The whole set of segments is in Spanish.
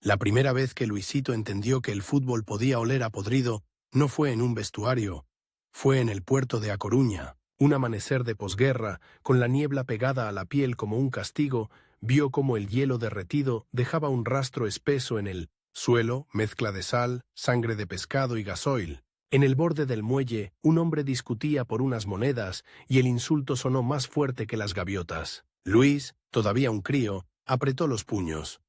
La primera vez que Luisito entendió que el fútbol podía oler a podrido no fue en un vestuario, fue en el puerto de A Coruña. Un amanecer de posguerra, con la niebla pegada a la piel como un castigo, vio como el hielo derretido dejaba un rastro espeso en el suelo, mezcla de sal, sangre de pescado y gasoil. En el borde del muelle, un hombre discutía por unas monedas y el insulto sonó más fuerte que las gaviotas. Luis, todavía un crío, apretó los puños.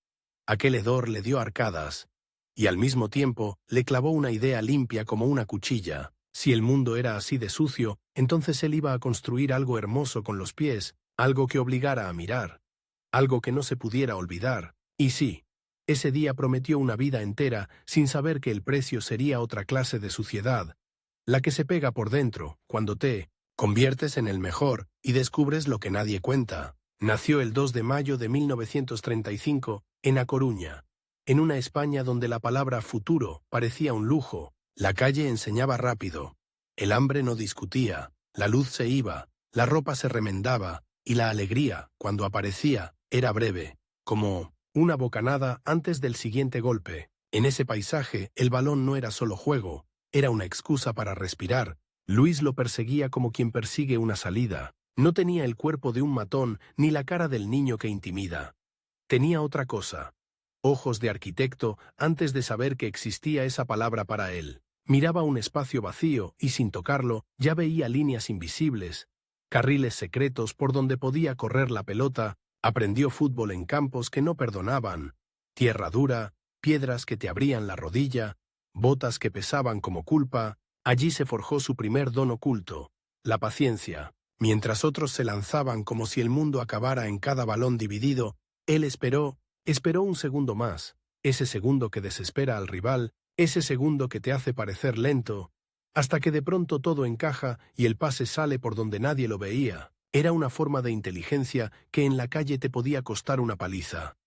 Aquel hedor le dio arcadas, y al mismo tiempo le clavó una idea limpia como una cuchilla. Si el mundo era así de sucio, entonces él iba a construir algo hermoso con los pies, algo que obligara a mirar, algo que no se pudiera olvidar. Y sí, ese día prometió una vida entera sin saber que el precio sería otra clase de suciedad, la que se pega por dentro, cuando te conviertes en el mejor y descubres lo que nadie cuenta. Nació el 2 de mayo de 1935 en A Coruña, en una España donde la palabra futuro parecía un lujo. La calle enseñaba rápido, el hambre no discutía, la luz se iba, la ropa se remendaba, y la alegría, cuando aparecía, era breve, como una bocanada antes del siguiente golpe. En ese paisaje, el balón no era solo juego, era una excusa para respirar. Luis lo perseguía como quien persigue una salida. No tenía el cuerpo de un matón ni la cara del niño que intimida. Tenía otra cosa. Ojos de arquitecto antes de saber que existía esa palabra para él. Miraba un espacio vacío y sin tocarlo ya veía líneas invisibles, carriles secretos por donde podía correr la pelota. Aprendió fútbol en campos que no perdonaban, tierra dura, piedras que te abrían la rodilla, botas que pesaban como culpa. Allí se forjó su primer don oculto, la paciencia. Mientras otros se lanzaban como si el mundo acabara en cada balón dividido, él esperó un segundo más, ese segundo que desespera al rival, ese segundo que te hace parecer lento, hasta que de pronto todo encaja y el pase sale por donde nadie lo veía. Era una forma de inteligencia que en la calle te podía costar una paliza.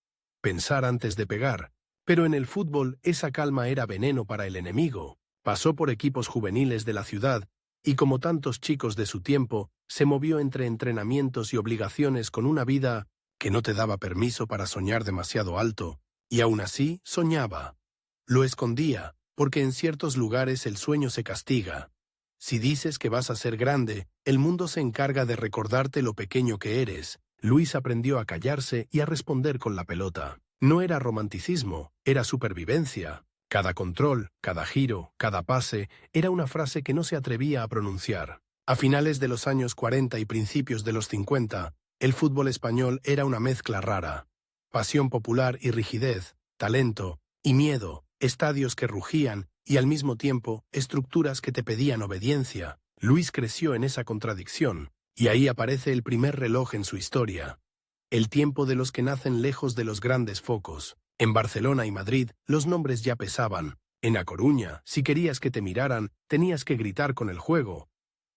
Pensar antes de pegar. Pero en el fútbol esa calma era veneno para el enemigo. Pasó por equipos juveniles de la ciudad y, como tantos chicos de su tiempo, se movió entre entrenamientos y obligaciones con una vida que no te daba permiso para soñar demasiado alto, y aún así soñaba. Lo escondía, porque en ciertos lugares el sueño se castiga. Si dices que vas a ser grande, el mundo se encarga de recordarte lo pequeño que eres. Luis aprendió a callarse y a responder con la pelota. No era romanticismo, era supervivencia. Cada control, cada giro, cada pase, era una frase que no se atrevía a pronunciar. A finales de los años 40 y principios de los 50, el fútbol español era una mezcla rara. Pasión popular y rigidez, talento y miedo, estadios que rugían y al mismo tiempo estructuras que te pedían obediencia. Luis creció en esa contradicción, y ahí aparece el primer reloj en su historia. El tiempo de los que nacen lejos de los grandes focos. En Barcelona y Madrid los nombres ya pesaban. En A Coruña, si querías que te miraran, tenías que gritar con el juego,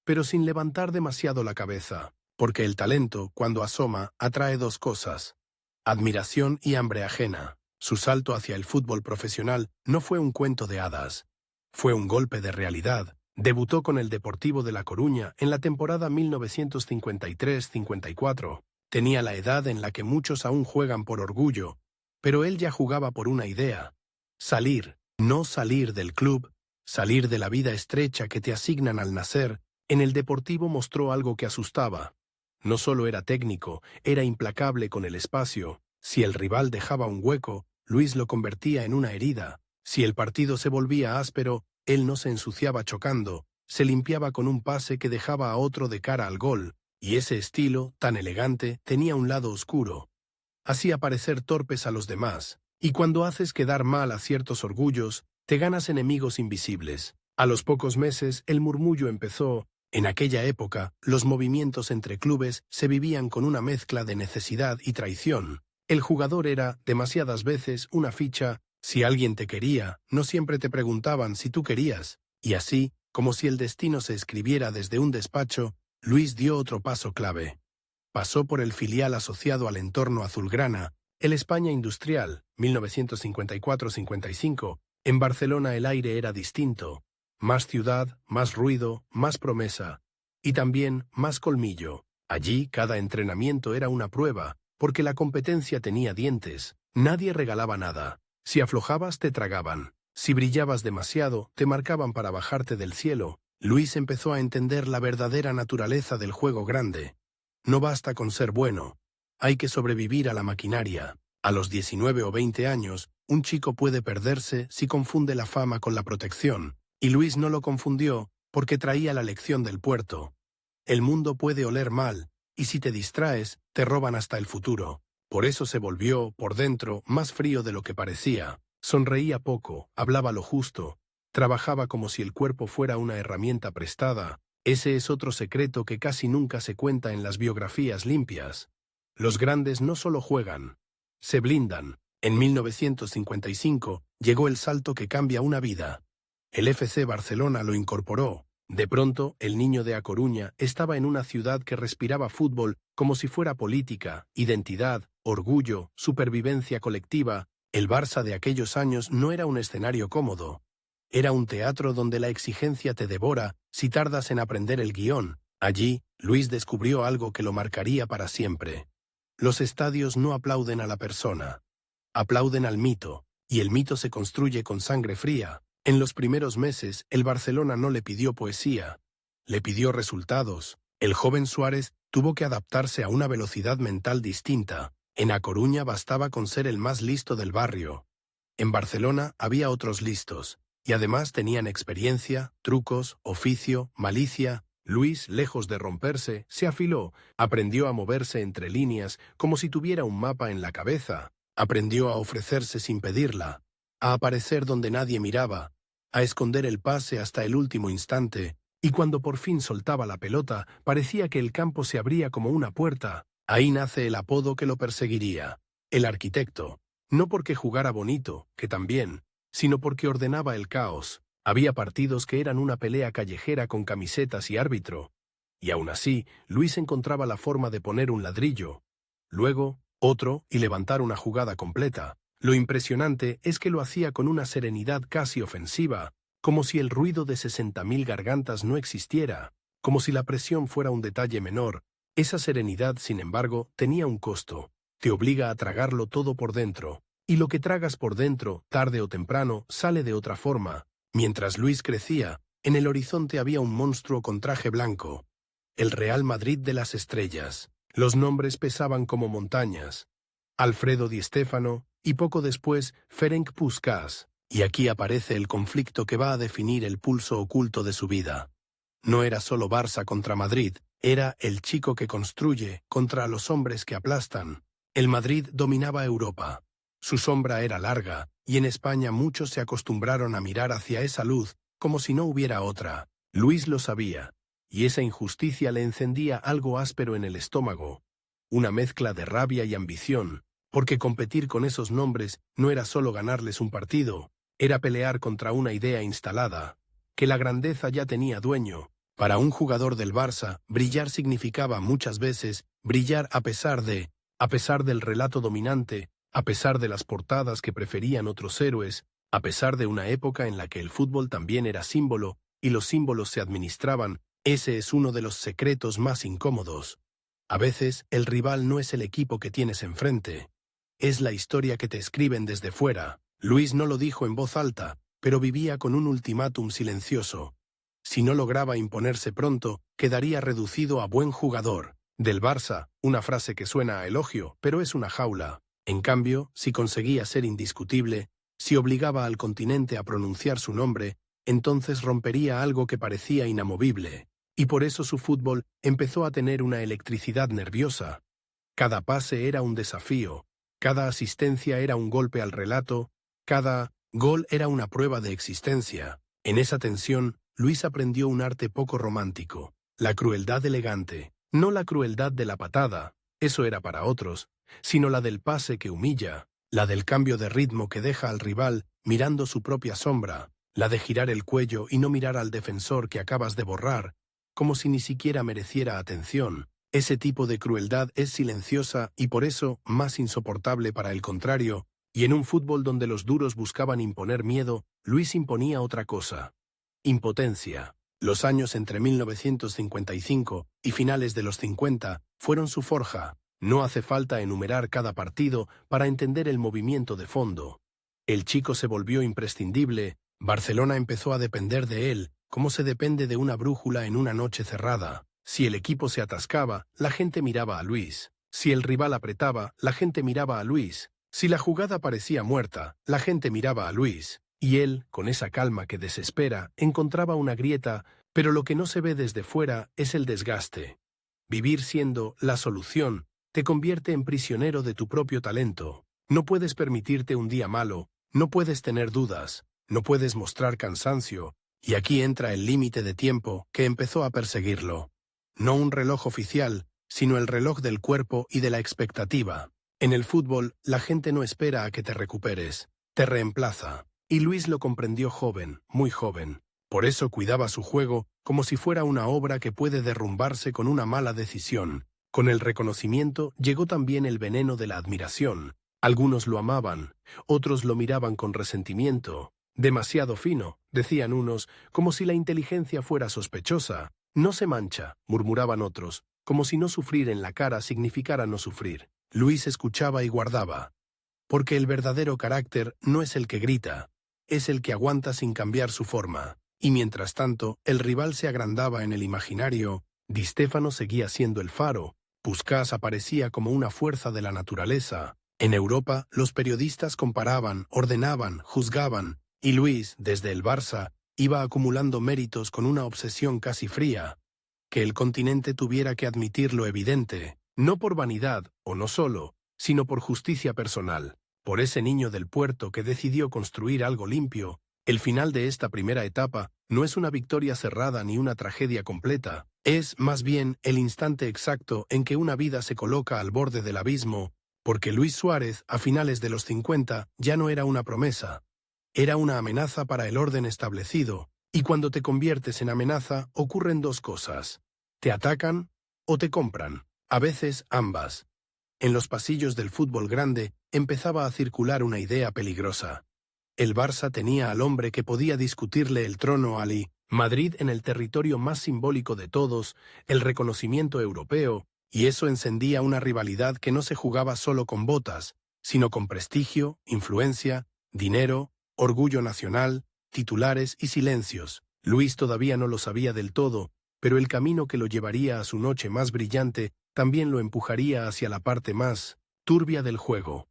pero sin levantar demasiado la cabeza, porque el talento, cuando asoma, atrae dos cosas: admiración y hambre ajena. Su salto hacia el fútbol profesional no fue un cuento de hadas. Fue un golpe de realidad. Debutó con el Deportivo de La Coruña en la temporada 1953-54. Tenía la edad en la que muchos aún juegan por orgullo, pero él ya jugaba por una idea. Salir, no salir del club, salir de la vida estrecha que te asignan al nacer. En el Deportivo mostró algo que asustaba. No solo era técnico, era implacable con el espacio. Si el rival dejaba un hueco, Luis lo convertía en una herida. Si el partido se volvía áspero, él no se ensuciaba chocando, se limpiaba con un pase que dejaba a otro de cara al gol, y ese estilo, tan elegante, tenía un lado oscuro. Hacía parecer torpes a los demás, y cuando haces quedar mal a ciertos orgullos, te ganas enemigos invisibles. A los pocos meses, el murmullo empezó. En aquella época, los movimientos entre clubes se vivían con una mezcla de necesidad y traición. El jugador era, demasiadas veces, una ficha. Si alguien te quería, no siempre te preguntaban si tú querías. Y así, como si el destino se escribiera desde un despacho, Luis dio otro paso clave. Pasó por el filial asociado al entorno azulgrana, el España Industrial, 1954-55. En Barcelona el aire era distinto. Más ciudad, más ruido, más promesa. Y también más colmillo. Allí cada entrenamiento era una prueba, porque la competencia tenía dientes. Nadie regalaba nada. Si aflojabas, te tragaban. Si brillabas demasiado, te marcaban para bajarte del cielo. Luis empezó a entender la verdadera naturaleza del juego grande. No basta con ser bueno. Hay que sobrevivir a la maquinaria. A los 19 o 20 años, un chico puede perderse si confunde la fama con la protección. Y Luis no lo confundió porque traía la lección del puerto. El mundo puede oler mal, y si te distraes, te roban hasta el futuro. Por eso se volvió, por dentro, más frío de lo que parecía. Sonreía poco, hablaba lo justo, trabajaba como si el cuerpo fuera una herramienta prestada. Ese es otro secreto que casi nunca se cuenta en las biografías limpias. Los grandes no solo juegan, se blindan. En 1955 llegó el salto que cambia una vida. El FC Barcelona lo incorporó. De pronto, el niño de A Coruña estaba en una ciudad que respiraba fútbol como si fuera política, identidad, orgullo, supervivencia colectiva. El Barça de aquellos años no era un escenario cómodo. Era un teatro donde la exigencia te devora si tardas en aprender el guión. Allí, Luis descubrió algo que lo marcaría para siempre. Los estadios no aplauden a la persona. Aplauden al mito, y el mito se construye con sangre fría. En los primeros meses, el Barcelona no le pidió poesía, le pidió resultados. El joven Suárez tuvo que adaptarse a una velocidad mental distinta. En A Coruña bastaba con ser el más listo del barrio. En Barcelona había otros listos, y además tenían experiencia, trucos, oficio, malicia. Luis, lejos de romperse, se afiló, aprendió a moverse entre líneas como si tuviera un mapa en la cabeza, aprendió a ofrecerse sin pedirla, a aparecer donde nadie miraba, a esconder el pase hasta el último instante, y cuando por fin soltaba la pelota, parecía que el campo se abría como una puerta. Ahí nace el apodo que lo perseguiría, el arquitecto, no porque jugara bonito, que también, sino porque ordenaba el caos. Había partidos que eran una pelea callejera con camisetas y árbitro, y aún así, Luis encontraba la forma de poner un ladrillo, luego, otro, y levantar una jugada completa. Lo impresionante es que lo hacía con una serenidad casi ofensiva, como si el ruido de 60.000 gargantas no existiera, como si la presión fuera un detalle menor. Esa serenidad, sin embargo, tenía un costo. Te obliga a tragarlo todo por dentro, y lo que tragas por dentro, tarde o temprano, sale de otra forma. Mientras Luis crecía, en el horizonte había un monstruo con traje blanco. El Real Madrid de las estrellas. Los nombres pesaban como montañas. Alfredo Di Stéfano, y poco después, Ferenc Puskás. Y aquí aparece el conflicto que va a definir el pulso oculto de su vida. No era solo Barça contra Madrid, era el chico que construye contra los hombres que aplastan. El Madrid dominaba Europa. Su sombra era larga, y en España muchos se acostumbraron a mirar hacia esa luz como si no hubiera otra. Luis lo sabía, y esa injusticia le encendía algo áspero en el estómago, una mezcla de rabia y ambición, porque competir con esos nombres no era solo ganarles un partido, era pelear contra una idea instalada, que la grandeza ya tenía dueño. Para un jugador del Barça, brillar significaba muchas veces brillar a pesar del relato dominante, a pesar de las portadas que preferían otros héroes, a pesar de una época en la que el fútbol también era símbolo, y los símbolos se administraban. Ese es uno de los secretos más incómodos. A veces, el rival no es el equipo que tienes enfrente. Es la historia que te escriben desde fuera. Luis no lo dijo en voz alta, pero vivía con un ultimátum silencioso. Si no lograba imponerse pronto, quedaría reducido a buen jugador. Del Barça, una frase que suena a elogio, pero es una jaula. En cambio, si conseguía ser indiscutible, si obligaba al continente a pronunciar su nombre, entonces rompería algo que parecía inamovible. Y por eso su fútbol empezó a tener una electricidad nerviosa. Cada pase era un desafío, cada asistencia era un golpe al relato, cada gol era una prueba de existencia. En esa tensión, Luis aprendió un arte poco romántico, la crueldad elegante, no la crueldad de la patada, eso era para otros, sino la del pase que humilla, la del cambio de ritmo que deja al rival mirando su propia sombra, la de girar el cuello y no mirar al defensor que acabas de borrar, como si ni siquiera mereciera atención. Ese tipo de crueldad es silenciosa y por eso más insoportable para el contrario, y en un fútbol donde los duros buscaban imponer miedo, Luis imponía otra cosa. Impotencia. Los años entre 1955 y finales de los 50 fueron su forja. No hace falta enumerar cada partido para entender el movimiento de fondo. El chico se volvió imprescindible, Barcelona empezó a depender de él, como se depende de una brújula en una noche cerrada. Si el equipo se atascaba, la gente miraba a Luis. Si el rival apretaba, la gente miraba a Luis. Si la jugada parecía muerta, la gente miraba a Luis. Y él, con esa calma que desespera, encontraba una grieta, pero lo que no se ve desde fuera es el desgaste. Vivir siendo la solución te convierte en prisionero de tu propio talento. No puedes permitirte un día malo, no puedes tener dudas, no puedes mostrar cansancio, y aquí entra el límite de tiempo que empezó a perseguirlo. No un reloj oficial, sino el reloj del cuerpo y de la expectativa. En el fútbol, la gente no espera a que te recuperes, te reemplaza. Y Luis lo comprendió joven, muy joven. Por eso cuidaba su juego como si fuera una obra que puede derrumbarse con una mala decisión. Con el reconocimiento llegó también el veneno de la admiración. Algunos lo amaban, otros lo miraban con resentimiento. Demasiado fino, decían unos, como si la inteligencia fuera sospechosa. No se mancha, murmuraban otros, como si no sufrir en la cara significara no sufrir. Luis escuchaba y guardaba. Porque el verdadero carácter no es el que grita, es el que aguanta sin cambiar su forma. Y mientras tanto, el rival se agrandaba en el imaginario, Di Stéfano seguía siendo el faro, Puskás aparecía como una fuerza de la naturaleza. En Europa, los periodistas comparaban, ordenaban, juzgaban, y Luis, desde el Barça, iba acumulando méritos con una obsesión casi fría. Que el continente tuviera que admitir lo evidente, no por vanidad, o no solo, sino por justicia personal, por ese niño del puerto que decidió construir algo limpio. El final de esta primera etapa no es una victoria cerrada ni una tragedia completa, es, más bien, el instante exacto en que una vida se coloca al borde del abismo, porque Luis Suárez, a finales de los 50, ya no era una promesa. Era una amenaza para el orden establecido, y cuando te conviertes en amenaza ocurren dos cosas. Te atacan o te compran, a veces ambas. En los pasillos del fútbol grande empezaba a circular una idea peligrosa. El Barça tenía al hombre que podía discutirle el trono a Ali, Madrid en el territorio más simbólico de todos, el reconocimiento europeo, y eso encendía una rivalidad que no se jugaba solo con botas, sino con prestigio, influencia, dinero, orgullo nacional, titulares y silencios. Luis todavía no lo sabía del todo, pero el camino que lo llevaría a su noche más brillante también lo empujaría hacia la parte más turbia del juego.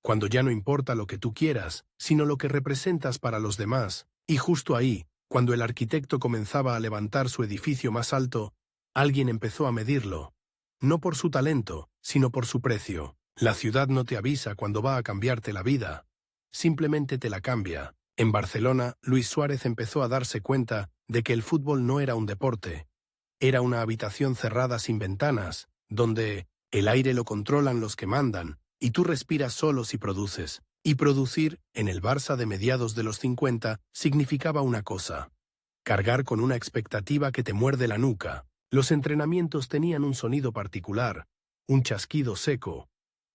Cuando ya no importa lo que tú quieras, sino lo que representas para los demás, y justo ahí, cuando el arquitecto comenzaba a levantar su edificio más alto, alguien empezó a medirlo. No por su talento, sino por su precio. La ciudad no te avisa cuando va a cambiarte la vida. Simplemente te la cambia. En Barcelona, Luis Suárez empezó a darse cuenta de que el fútbol no era un deporte. Era una habitación cerrada sin ventanas, donde el aire lo controlan los que mandan, y tú respiras solo si produces. Y producir, en el Barça de mediados de los 50, significaba una cosa: cargar con una expectativa que te muerde la nuca. Los entrenamientos tenían un sonido particular, un chasquido seco,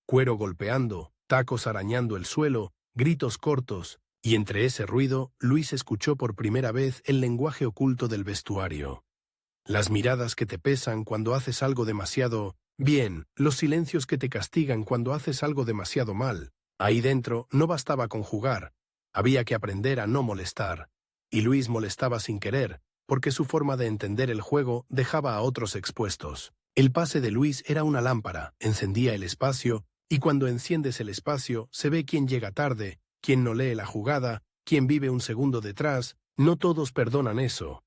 cuero golpeando, tacos arañando el suelo, gritos cortos, y entre ese ruido, Luis escuchó por primera vez el lenguaje oculto del vestuario. Las miradas que te pesan cuando haces algo demasiado bien, los silencios que te castigan cuando haces algo demasiado mal. Ahí dentro no bastaba con jugar, había que aprender a no molestar. Y Luis molestaba sin querer, porque su forma de entender el juego dejaba a otros expuestos. El pase de Luis era una lámpara, encendía el espacio, y cuando enciendes el espacio se ve quién llega tarde, quién no lee la jugada, quién vive un segundo detrás. No todos perdonan eso.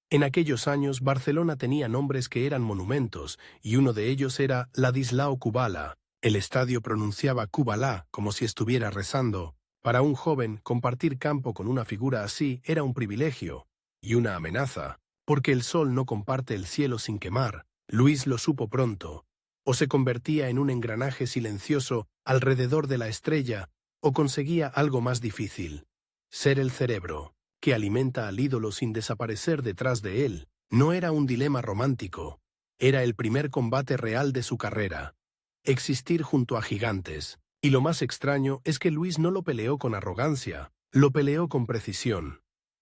En aquellos años Barcelona tenía nombres que eran monumentos, y uno de ellos era Ladislao Kubala. El estadio pronunciaba Kubalá como si estuviera rezando. Para un joven, compartir campo con una figura así era un privilegio y una amenaza, porque el sol no comparte el cielo sin quemar. Luis lo supo pronto. O se convertía en un engranaje silencioso alrededor de la estrella, o conseguía algo más difícil: ser el cerebro que alimenta al ídolo sin desaparecer detrás de él. No era un dilema romántico, era el primer combate real de su carrera. Existir junto a gigantes. Y lo más extraño es que Luis no lo peleó con arrogancia, lo peleó con precisión.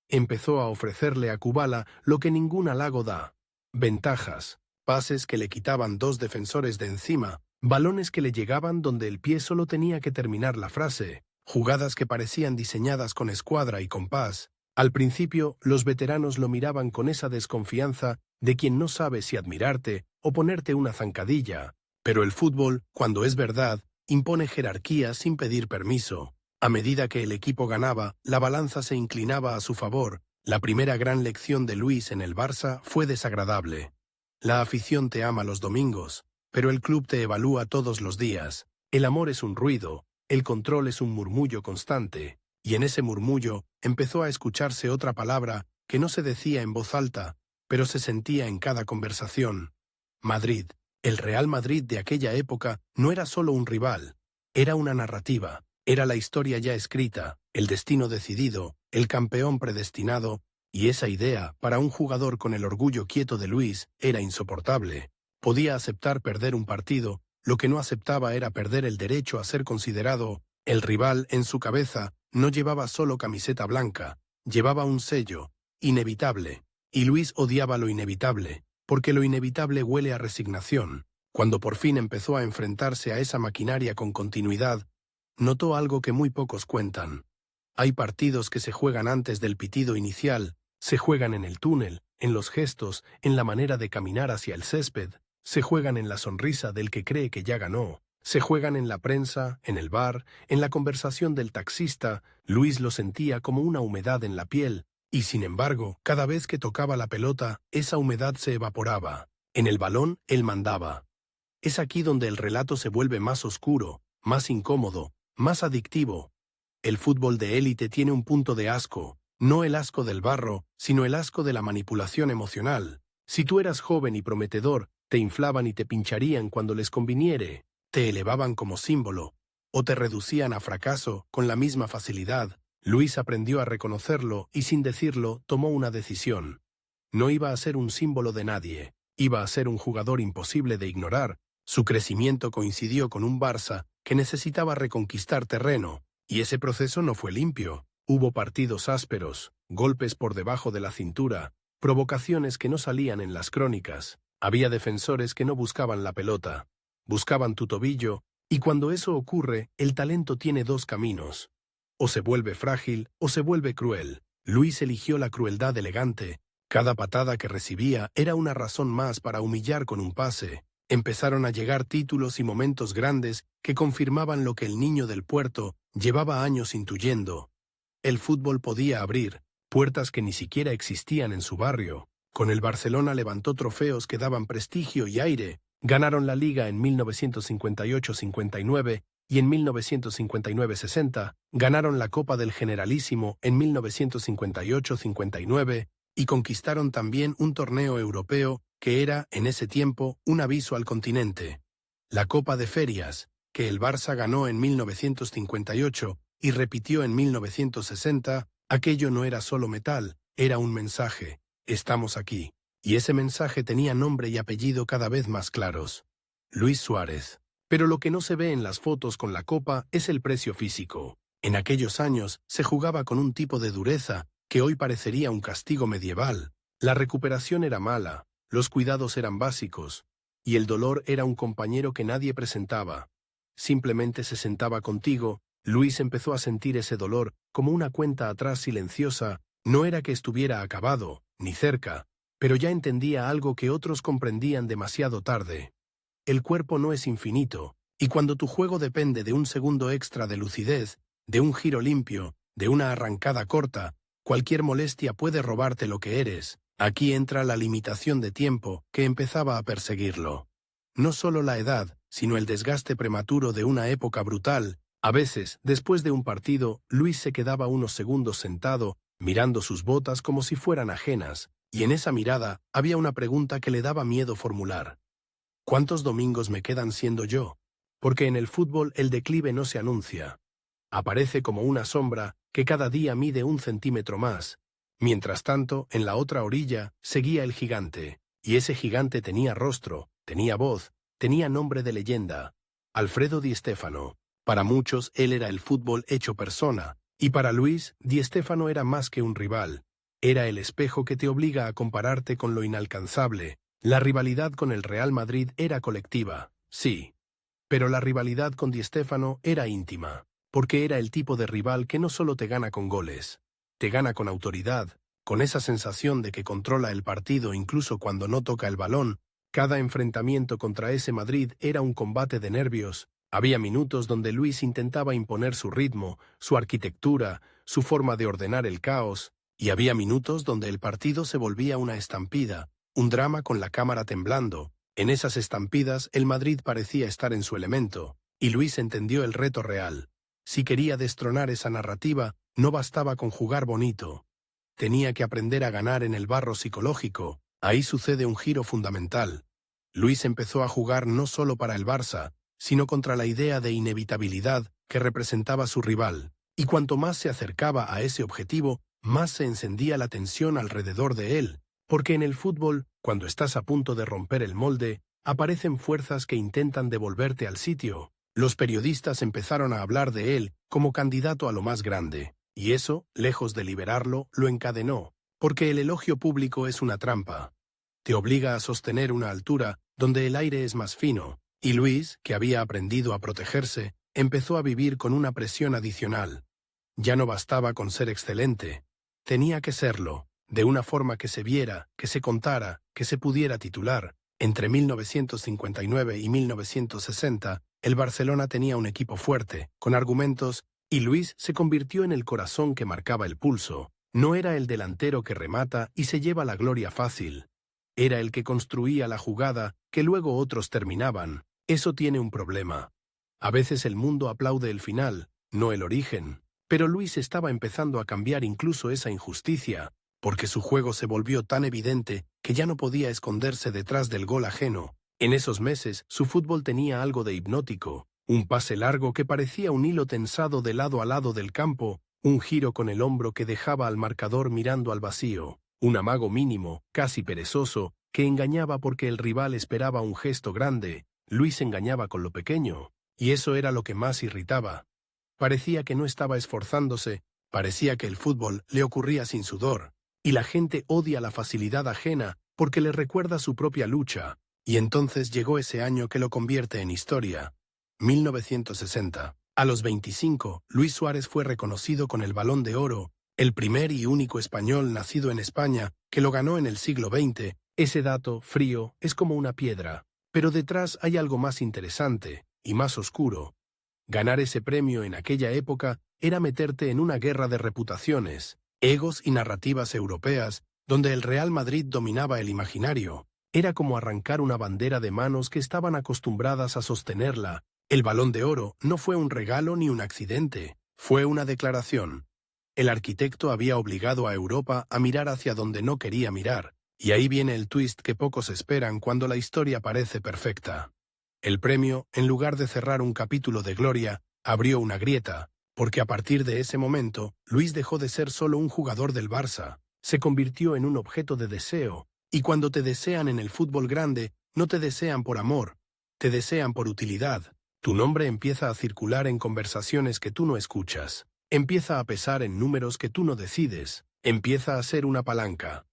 Empezó a ofrecerle a Kubala lo que ningún halago da: ventajas, pases que le quitaban dos defensores de encima, balones que le llegaban donde el pie solo tenía que terminar la frase, jugadas que parecían diseñadas con escuadra y compás. Al principio, los veteranos lo miraban con esa desconfianza de quien no sabe si admirarte o ponerte una zancadilla. Pero el fútbol, cuando es verdad, impone jerarquía sin pedir permiso. A medida que el equipo ganaba, la balanza se inclinaba a su favor. La primera gran lección de Luis en el Barça fue desagradable. La afición te ama los domingos, pero el club te evalúa todos los días. El amor es un ruido, el control es un murmullo constante, y en ese murmullo empezó a escucharse otra palabra que no se decía en voz alta, pero se sentía en cada conversación. Madrid. El Real Madrid de aquella época no era solo un rival, era una narrativa, era la historia ya escrita, el destino decidido, el campeón predestinado, y esa idea, para un jugador con el orgullo quieto de Luis, era insoportable. Podía aceptar perder un partido, lo que no aceptaba era perder el derecho a ser considerado. El rival, en su cabeza, no llevaba solo camiseta blanca, llevaba un sello, inevitable, y Luis odiaba lo inevitable, porque lo inevitable huele a resignación. Cuando por fin empezó a enfrentarse a esa maquinaria con continuidad, notó algo que muy pocos cuentan. Hay partidos que se juegan antes del pitido inicial, se juegan en el túnel, en los gestos, en la manera de caminar hacia el césped, se juegan en la sonrisa del que cree que ya ganó, se juegan en la prensa, en el bar, en la conversación del taxista. Luis lo sentía como una humedad en la piel, y sin embargo, cada vez que tocaba la pelota, esa humedad se evaporaba. En el balón, él mandaba. Es aquí donde el relato se vuelve más oscuro, más incómodo, más adictivo. El fútbol de élite tiene un punto de asco, no el asco del barro, sino el asco de la manipulación emocional. Si tú eras joven y prometedor, te inflaban y te pincharían cuando les conviniere, te elevaban como símbolo, o te reducían a fracaso con la misma facilidad. Luis aprendió a reconocerlo y sin decirlo tomó una decisión. No iba a ser un símbolo de nadie, iba a ser un jugador imposible de ignorar. Su crecimiento coincidió con un Barça que necesitaba reconquistar terreno, y ese proceso no fue limpio. Hubo partidos ásperos, golpes por debajo de la cintura, provocaciones que no salían en las crónicas. Había defensores que no buscaban la pelota, buscaban tu tobillo, y cuando eso ocurre, el talento tiene dos caminos. O se vuelve frágil o se vuelve cruel. Luis eligió la crueldad elegante. Cada patada que recibía era una razón más para humillar con un pase. Empezaron a llegar títulos y momentos grandes que confirmaban lo que el niño del puerto llevaba años intuyendo. El fútbol podía abrir puertas que ni siquiera existían en su barrio. Con el Barcelona levantó trofeos que daban prestigio y aire. Ganaron la Liga en 1958-59 y en 1959-60, ganaron la Copa del Generalísimo en 1958-59 y conquistaron también un torneo europeo que era, en ese tiempo, un aviso al continente. La Copa de Ferias, que el Barça ganó en 1958 y repitió en 1960, aquello no era solo metal, era un mensaje. Estamos aquí. Y ese mensaje tenía nombre y apellido cada vez más claros. Luis Suárez. Pero lo que no se ve en las fotos con la copa es el precio físico. En aquellos años se jugaba con un tipo de dureza que hoy parecería un castigo medieval. La recuperación era mala, los cuidados eran básicos, y el dolor era un compañero que nadie presentaba. Simplemente se sentaba contigo. Luis empezó a sentir ese dolor como una cuenta atrás silenciosa. No era que estuviera acabado, ni cerca, pero ya entendía algo que otros comprendían demasiado tarde. El cuerpo no es infinito, y cuando tu juego depende de un segundo extra de lucidez, de un giro limpio, de una arrancada corta, cualquier molestia puede robarte lo que eres. Aquí entra la limitación de tiempo que empezaba a perseguirlo. No solo la edad, sino el desgaste prematuro de una época brutal. A veces, después de un partido, Luis se quedaba unos segundos sentado, mirando sus botas como si fueran ajenas, y en esa mirada había una pregunta que le daba miedo formular. ¿Cuántos domingos me quedan siendo yo? Porque en el fútbol el declive no se anuncia. Aparece como una sombra que cada día mide 1 centímetro más. Mientras tanto, en la otra orilla seguía el gigante, y ese gigante tenía rostro, tenía voz, tenía nombre de leyenda. Alfredo Di Stéfano. Para muchos él era el fútbol hecho persona, y para Luis, Di Stéfano era más que un rival. Era el espejo que te obliga a compararte con lo inalcanzable. La rivalidad con el Real Madrid era colectiva, sí, pero la rivalidad con Di Stéfano era íntima. porque era el tipo de rival que no solo te gana con goles, te gana con autoridad, con esa sensación de que controla el partido incluso cuando no toca el balón. Cada enfrentamiento contra ese Madrid era un combate de nervios. Había minutos donde Luis intentaba imponer su ritmo, su arquitectura, su forma de ordenar el caos, y había minutos donde el partido se volvía una estampida, un drama con la cámara temblando. En esas estampidas el Madrid parecía estar en su elemento, y Luis entendió el reto real. Si quería destronar esa narrativa, no bastaba con jugar bonito. Tenía que aprender a ganar en el barro psicológico. Ahí sucede un giro fundamental. Luis empezó a jugar no solo para el Barça, sino contra la idea de inevitabilidad que representaba su rival, y cuanto más se acercaba a ese objetivo, más se encendía la tensión alrededor de él, porque en el fútbol, cuando estás a punto de romper el molde, aparecen fuerzas que intentan devolverte al sitio. Los periodistas empezaron a hablar de él como candidato a lo más grande, y eso, lejos de liberarlo, lo encadenó, porque el elogio público es una trampa. Te obliga a sostener una altura donde el aire es más fino, y Luis, que había aprendido a protegerse, empezó a vivir con una presión adicional. Ya no bastaba con ser excelente, tenía que serlo, de una forma que se viera, que se contara, que se pudiera titular. Entre 1959 y 1960, el Barcelona tenía un equipo fuerte, con argumentos, y Luis se convirtió en el corazón que marcaba el pulso. No era el delantero que remata y se lleva la gloria fácil. Era el que construía la jugada que luego otros terminaban. Eso tiene un problema. A veces el mundo aplaude el final, no el origen. Pero Luis estaba empezando a cambiar incluso esa injusticia, porque su juego se volvió tan evidente que ya no podía esconderse detrás del gol ajeno. En esos meses, su fútbol tenía algo de hipnótico, un pase largo que parecía un hilo tensado de lado a lado del campo, un giro con el hombro que dejaba al marcador mirando al vacío, un amago mínimo, casi perezoso, que engañaba porque el rival esperaba un gesto grande. Luis engañaba con lo pequeño, y eso era lo que más irritaba. Parecía que no estaba esforzándose, parecía que el fútbol le ocurría sin sudor, y la gente odia la facilidad ajena porque le recuerda su propia lucha, y entonces llegó ese año que lo convierte en historia. 1960. A los 25, Luis Suárez fue reconocido con el Balón de Oro, el primer y único español nacido en España que lo ganó en el siglo XX. Ese dato, frío, es como una piedra, pero detrás hay algo más interesante y más oscuro. Ganar ese premio en aquella época era meterte en una guerra de reputaciones, egos y narrativas europeas, donde el Real Madrid dominaba el imaginario. Era como arrancar una bandera de manos que estaban acostumbradas a sostenerla. El Balón de Oro no fue un regalo ni un accidente, fue una declaración. El arquitecto había obligado a Europa a mirar hacia donde no quería mirar, y ahí viene el twist que pocos esperan cuando la historia parece perfecta. El premio, en lugar de cerrar un capítulo de gloria, abrió una grieta, porque a partir de ese momento, Luis dejó de ser solo un jugador del Barça, se convirtió en un objeto de deseo, y cuando te desean en el fútbol grande, no te desean por amor, te desean por utilidad. Tu nombre empieza a circular en conversaciones que tú no escuchas, empieza a pesar en números que tú no decides, empieza a ser una palanca.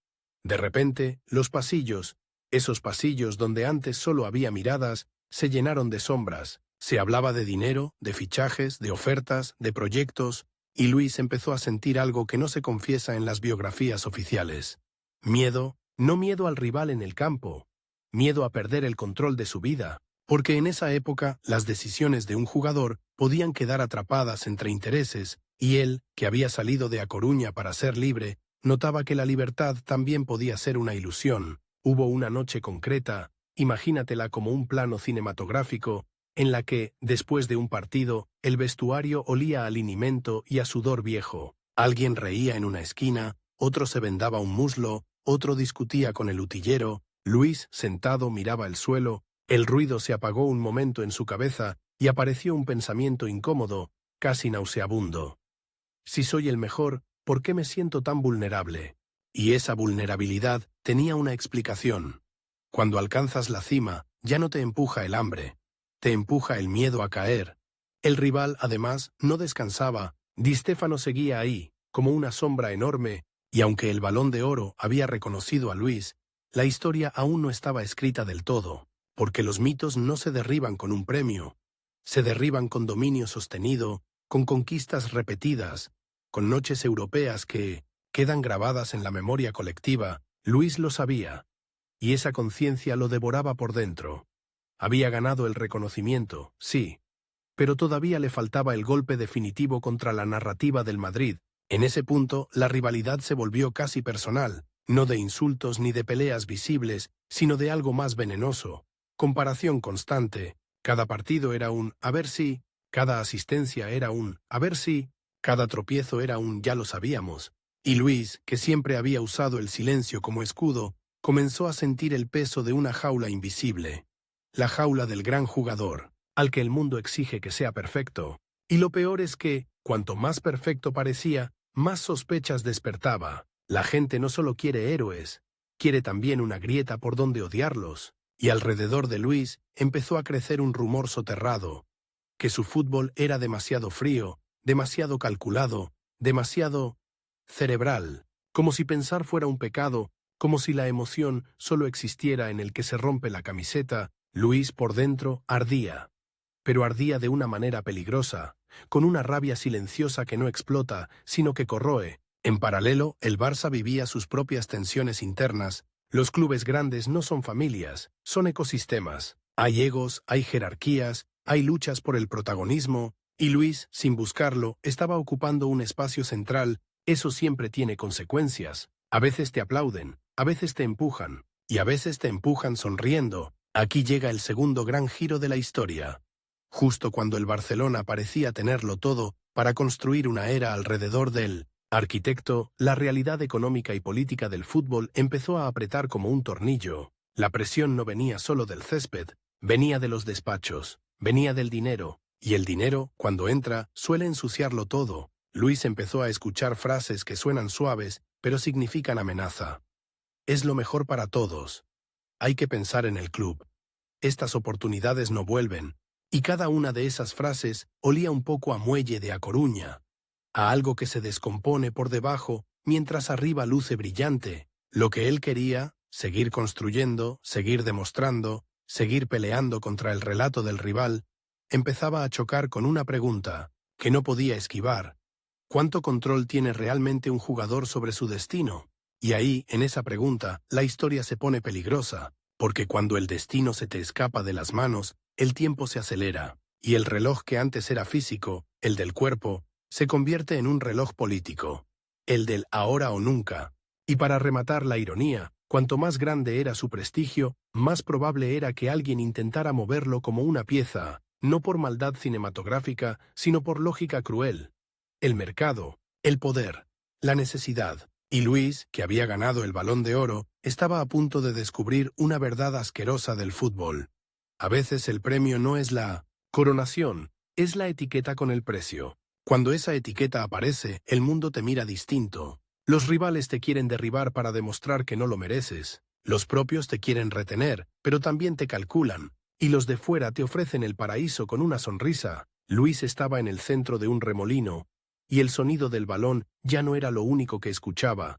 De repente, los pasillos, esos pasillos donde antes solo había miradas, se llenaron de sombras. Se hablaba de dinero, de fichajes, de ofertas, de proyectos, y Luis empezó a sentir algo que no se confiesa en las biografías oficiales. Miedo, no miedo al rival en el campo, miedo a perder el control de su vida, porque en esa época las decisiones de un jugador podían quedar atrapadas entre intereses, y él, que había salido de A Coruña para ser libre, notaba que la libertad también podía ser una ilusión. Hubo una noche concreta, imagínatela como un plano cinematográfico, en la que, después de un partido, el vestuario olía a linimento y a sudor viejo. Alguien reía en una esquina, otro se vendaba un muslo, otro discutía con el utillero. Luis, sentado, miraba el suelo. El ruido se apagó un momento en su cabeza y apareció un pensamiento incómodo, casi nauseabundo. Si soy el mejor, ¿por qué me siento tan vulnerable? Y esa vulnerabilidad tenía una explicación. Cuando alcanzas la cima, ya no te empuja el hambre, te empuja el miedo a caer. El rival, además, no descansaba. Di Stéfano seguía ahí, como una sombra enorme, y aunque el Balón de Oro había reconocido a Luis, la historia aún no estaba escrita del todo, porque los mitos no se derriban con un premio, se derriban con dominio sostenido, con conquistas repetidas, con noches europeas que quedan grabadas en la memoria colectiva. Luis lo sabía, y esa conciencia lo devoraba por dentro. Había ganado el reconocimiento, sí, pero todavía le faltaba el golpe definitivo contra la narrativa del Madrid. En ese punto, la rivalidad se volvió casi personal, no de insultos ni de peleas visibles, sino de algo más venenoso. Comparación constante. Cada partido era un «a ver si», cada asistencia era un «a ver si», cada tropiezo era un «ya lo sabíamos». Y Luis, que siempre había usado el silencio como escudo, comenzó a sentir el peso de una jaula invisible. La jaula del gran jugador, al que el mundo exige que sea perfecto. Y lo peor es que, cuanto más perfecto parecía, más sospechas despertaba. La gente no solo quiere héroes, quiere también una grieta por donde odiarlos. Y alrededor de Luis empezó a crecer un rumor soterrado, que su fútbol era demasiado frío, demasiado calculado, demasiado cerebral, como si pensar fuera un pecado, como si la emoción solo existiera en el que se rompe la camiseta. Luis por dentro ardía, pero ardía de una manera peligrosa, con una rabia silenciosa que no explota, sino que corroe. En paralelo, el Barça vivía sus propias tensiones internas. Los clubes grandes no son familias, son ecosistemas. Hay egos, hay jerarquías, hay luchas por el protagonismo, y Luis, sin buscarlo, estaba ocupando un espacio central. Eso siempre tiene consecuencias. A veces te aplauden, a veces te empujan, y a veces te empujan sonriendo. Aquí llega el segundo gran giro de la historia. Justo cuando el Barcelona parecía tenerlo todo para construir una era alrededor del arquitecto, la realidad económica y política del fútbol empezó a apretar como un tornillo. La presión no venía solo del césped, venía de los despachos, venía del dinero, y el dinero, cuando entra, suele ensuciarlo todo. Luis empezó a escuchar frases que suenan suaves, pero significan amenaza. Es lo mejor para todos. Hay que pensar en el club. Estas oportunidades no vuelven. Y cada una de esas frases olía un poco a muelle de A Coruña, a algo que se descompone por debajo mientras arriba luce brillante. Lo que él quería, seguir construyendo, seguir demostrando, seguir peleando contra el relato del rival, empezaba a chocar con una pregunta que no podía esquivar. ¿Cuánto control tiene realmente un jugador sobre su destino? Y ahí, en esa pregunta, la historia se pone peligrosa, porque cuando el destino se te escapa de las manos, el tiempo se acelera, y el reloj que antes era físico, el del cuerpo, se convierte en un reloj político, el del ahora o nunca. Y para rematar la ironía, cuanto más grande era su prestigio, más probable era que alguien intentara moverlo como una pieza, no por maldad cinematográfica, sino por lógica cruel. El mercado, el poder, la necesidad. Y Luis, que había ganado el Balón de Oro, estaba a punto de descubrir una verdad asquerosa del fútbol. A veces el premio no es la coronación, es la etiqueta con el precio. Cuando esa etiqueta aparece, el mundo te mira distinto. Los rivales te quieren derribar para demostrar que no lo mereces. Los propios te quieren retener, pero también te calculan. Y los de fuera te ofrecen el paraíso con una sonrisa. Luis estaba en el centro de un remolino, y el sonido del balón ya no era lo único que escuchaba.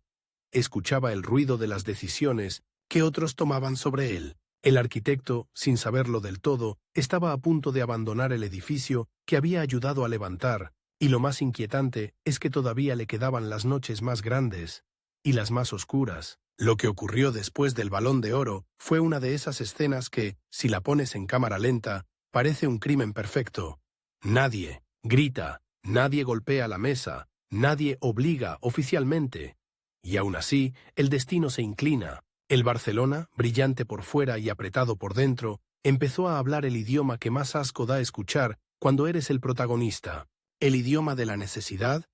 Escuchaba el ruido de las decisiones que otros tomaban sobre él. El arquitecto, sin saberlo del todo, estaba a punto de abandonar el edificio que había ayudado a levantar, y lo más inquietante es que todavía le quedaban las noches más grandes y las más oscuras. Lo que ocurrió después del Balón de Oro fue una de esas escenas que, si la pones en cámara lenta, parece un crimen perfecto. Nadie grita. Nadie golpea la mesa, nadie obliga oficialmente. Y aún así, el destino se inclina. El Barcelona, brillante por fuera y apretado por dentro, empezó a hablar el idioma que más asco da escuchar cuando eres el protagonista. El idioma de la necesidad.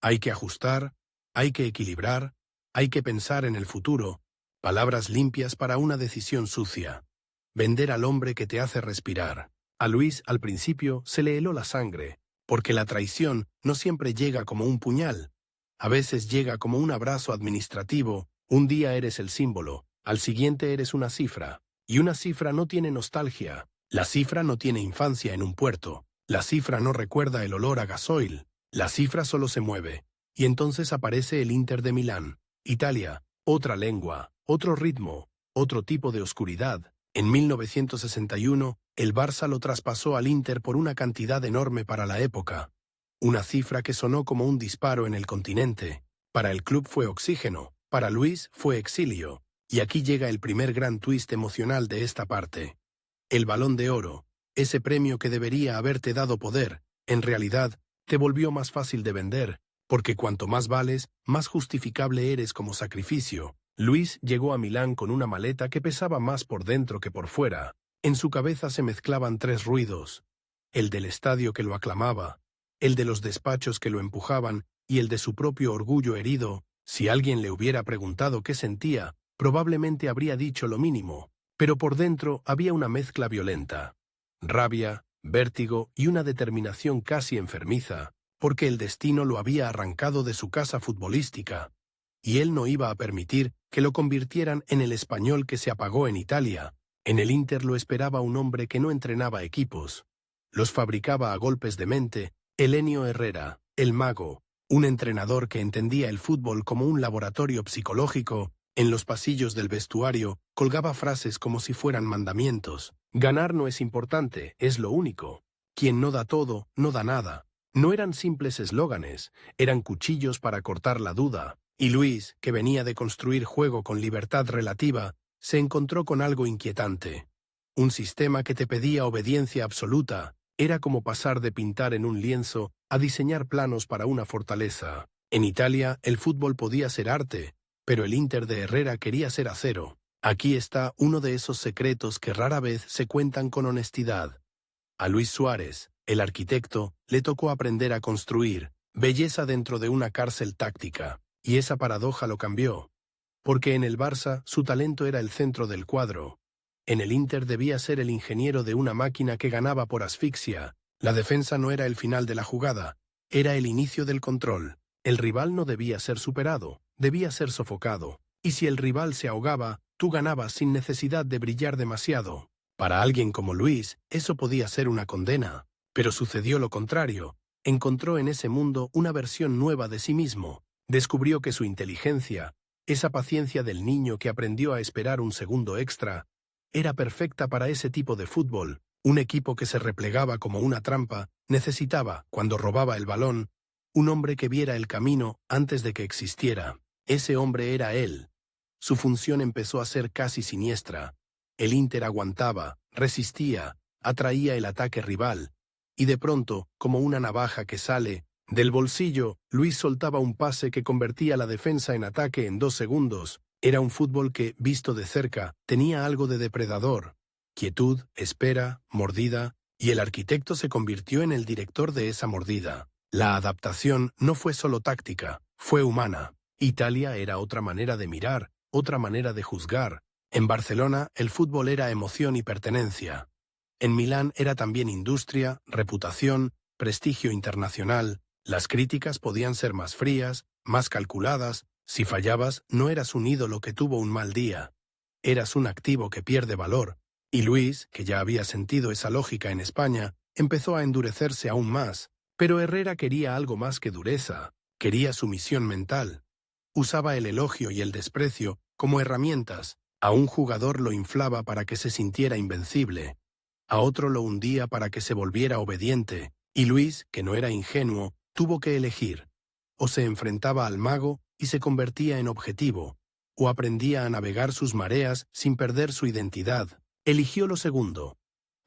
Hay que ajustar, hay que equilibrar, hay que pensar en el futuro. Palabras limpias para una decisión sucia. Vender al hombre que te hace respirar. A Luis, al principio, se le heló la sangre. Porque la traición no siempre llega como un puñal. A veces llega como un abrazo administrativo. Un día eres el símbolo, al siguiente eres una cifra. Y una cifra no tiene nostalgia. La cifra no tiene infancia en un puerto. La cifra no recuerda el olor a gasoil. La cifra solo se mueve. Y entonces aparece el Inter de Milán. Italia, otra lengua, otro ritmo, otro tipo de oscuridad. En 1961, el Barça lo traspasó al Inter por una cantidad enorme para la época. Una cifra que sonó como un disparo en el continente. Para el club fue oxígeno, para Luis fue exilio. Y aquí llega el primer gran twist emocional de esta parte. El Balón de Oro, ese premio que debería haberte dado poder, en realidad, te volvió más fácil de vender, porque cuanto más vales, más justificable eres como sacrificio. Luis llegó a Milán con una maleta que pesaba más por dentro que por fuera. En su cabeza se mezclaban tres ruidos: el del estadio que lo aclamaba, el de los despachos que lo empujaban y el de su propio orgullo herido. Si alguien le hubiera preguntado qué sentía, probablemente habría dicho lo mínimo, pero por dentro había una mezcla violenta: rabia, vértigo y una determinación casi enfermiza, porque el destino lo había arrancado de su casa futbolística, y él no iba a permitir que lo convirtieran en el Español que se apagó en Italia. En el Inter lo esperaba un hombre que no entrenaba equipos, los fabricaba a golpes de mente: Helenio Herrera, el mago, un entrenador que entendía el fútbol como un laboratorio psicológico. En los pasillos del vestuario colgaba frases como si fueran mandamientos: ganar no es importante, es lo único. Quien no da todo, no da nada. No eran simples eslóganes, eran cuchillos para cortar la duda. Y Luis, que venía de construir juego con libertad relativa, se encontró con algo inquietante. Un sistema que te pedía obediencia absoluta. Era como pasar de pintar en un lienzo a diseñar planos para una fortaleza. En Italia, el fútbol podía ser arte, pero el Inter de Herrera quería ser acero. Aquí está uno de esos secretos que rara vez se cuentan con honestidad. A Luis Suárez, el arquitecto, le tocó aprender a construir belleza dentro de una cárcel táctica, y esa paradoja lo cambió. Porque en el Barça su talento era el centro del cuadro. En el Inter debía ser el ingeniero de una máquina que ganaba por asfixia. La defensa no era el final de la jugada, era el inicio del control. El rival no debía ser superado, debía ser sofocado. Y si el rival se ahogaba, tú ganabas sin necesidad de brillar demasiado. Para alguien como Luis, eso podía ser una condena. Pero sucedió lo contrario. Encontró en ese mundo una versión nueva de sí mismo. Descubrió que su inteligencia, esa paciencia del niño que aprendió a esperar un segundo extra, era perfecta para ese tipo de fútbol. Un equipo que se replegaba como una trampa necesitaba, cuando robaba el balón, un hombre que viera el camino antes de que existiera. Ese hombre era él. Su función empezó a ser casi siniestra. El Inter aguantaba, resistía, atraía el ataque rival, y de pronto, como una navaja que sale del bolsillo, Luis soltaba un pase que convertía la defensa en ataque en 2 segundos. Era un fútbol que, visto de cerca, tenía algo de depredador. Quietud, espera, mordida, y el arquitecto se convirtió en el director de esa mordida. La adaptación no fue solo táctica, fue humana. Italia era otra manera de mirar, otra manera de juzgar. En Barcelona el fútbol era emoción y pertenencia. En Milán era también industria, reputación, prestigio internacional. Las críticas podían ser más frías, más calculadas. Si fallabas, no eras un ídolo que tuvo un mal día. Eras un activo que pierde valor. Y Luis, que ya había sentido esa lógica en España, empezó a endurecerse aún más. Pero Herrera quería algo más que dureza, quería sumisión mental. Usaba el elogio y el desprecio como herramientas. A un jugador lo inflaba para que se sintiera invencible. A otro lo hundía para que se volviera obediente. Y Luis, que no era ingenuo, tuvo que elegir. O se enfrentaba al mago y se convertía en objetivo, o aprendía a navegar sus mareas sin perder su identidad. Eligió lo segundo.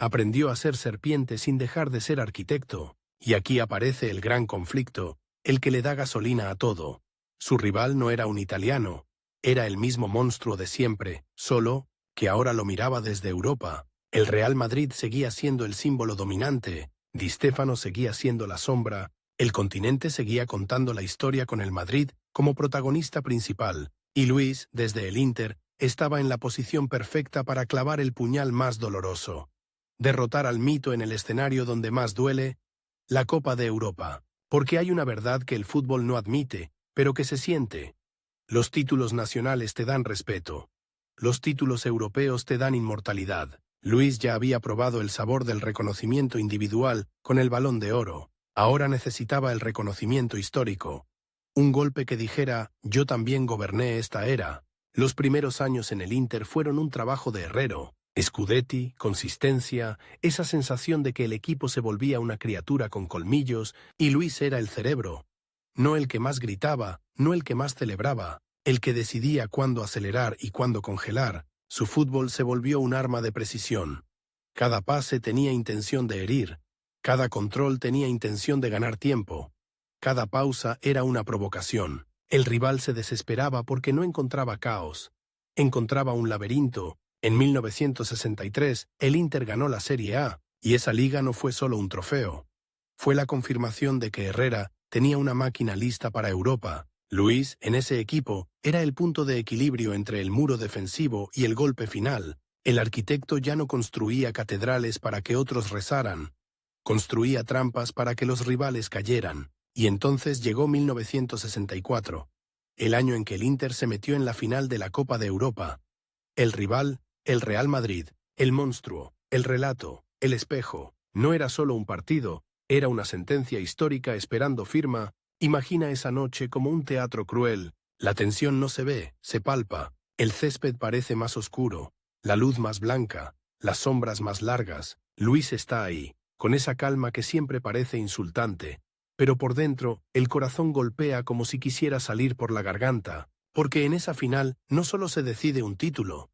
Aprendió a ser serpiente sin dejar de ser arquitecto. Y aquí aparece el gran conflicto, el que le da gasolina a todo. Su rival no era un italiano, era el mismo monstruo de siempre, solo que ahora lo miraba desde Europa. El Real Madrid seguía siendo el símbolo dominante, Di Stéfano seguía siendo la sombra, el continente seguía contando la historia con el Madrid como protagonista principal, y Luis, desde el Inter, estaba en la posición perfecta para clavar el puñal más doloroso. Derrotar al mito en el escenario donde más duele, la Copa de Europa. Porque hay una verdad que el fútbol no admite, pero que se siente. Los títulos nacionales te dan respeto. Los títulos europeos te dan inmortalidad. Luis ya había probado el sabor del reconocimiento individual con el Balón de Oro. Ahora necesitaba el reconocimiento histórico. Un golpe que dijera, yo también goberné esta era. Los primeros años en el Inter fueron un trabajo de herrero. Scudetti, consistencia, esa sensación de que el equipo se volvía una criatura con colmillos y Luis era el cerebro. No el que más gritaba, no el que más celebraba, el que decidía cuándo acelerar y cuándo congelar. Su fútbol se volvió un arma de precisión. Cada pase tenía intención de herir, cada control tenía intención de ganar tiempo. Cada pausa era una provocación. El rival se desesperaba porque no encontraba caos. Encontraba un laberinto. En 1963, el Inter ganó la Serie A, y esa liga no fue solo un trofeo. Fue la confirmación de que Herrera tenía una máquina lista para Europa. Luis, en ese equipo, era el punto de equilibrio entre el muro defensivo y el golpe final. El arquitecto ya no construía catedrales para que otros rezaran. Construía trampas para que los rivales cayeran. Y entonces llegó 1964, el año en que el Inter se metió en la final de la Copa de Europa. El rival, el Real Madrid, el monstruo, el relato, el espejo, no era solo un partido, era una sentencia histórica esperando firma. Imagina esa noche como un teatro cruel. La tensión no se ve, se palpa. El césped parece más oscuro, la luz más blanca, las sombras más largas. Luis está ahí, con esa calma que siempre parece insultante. Pero por dentro, el corazón golpea como si quisiera salir por la garganta, porque en esa final no solo se decide un título,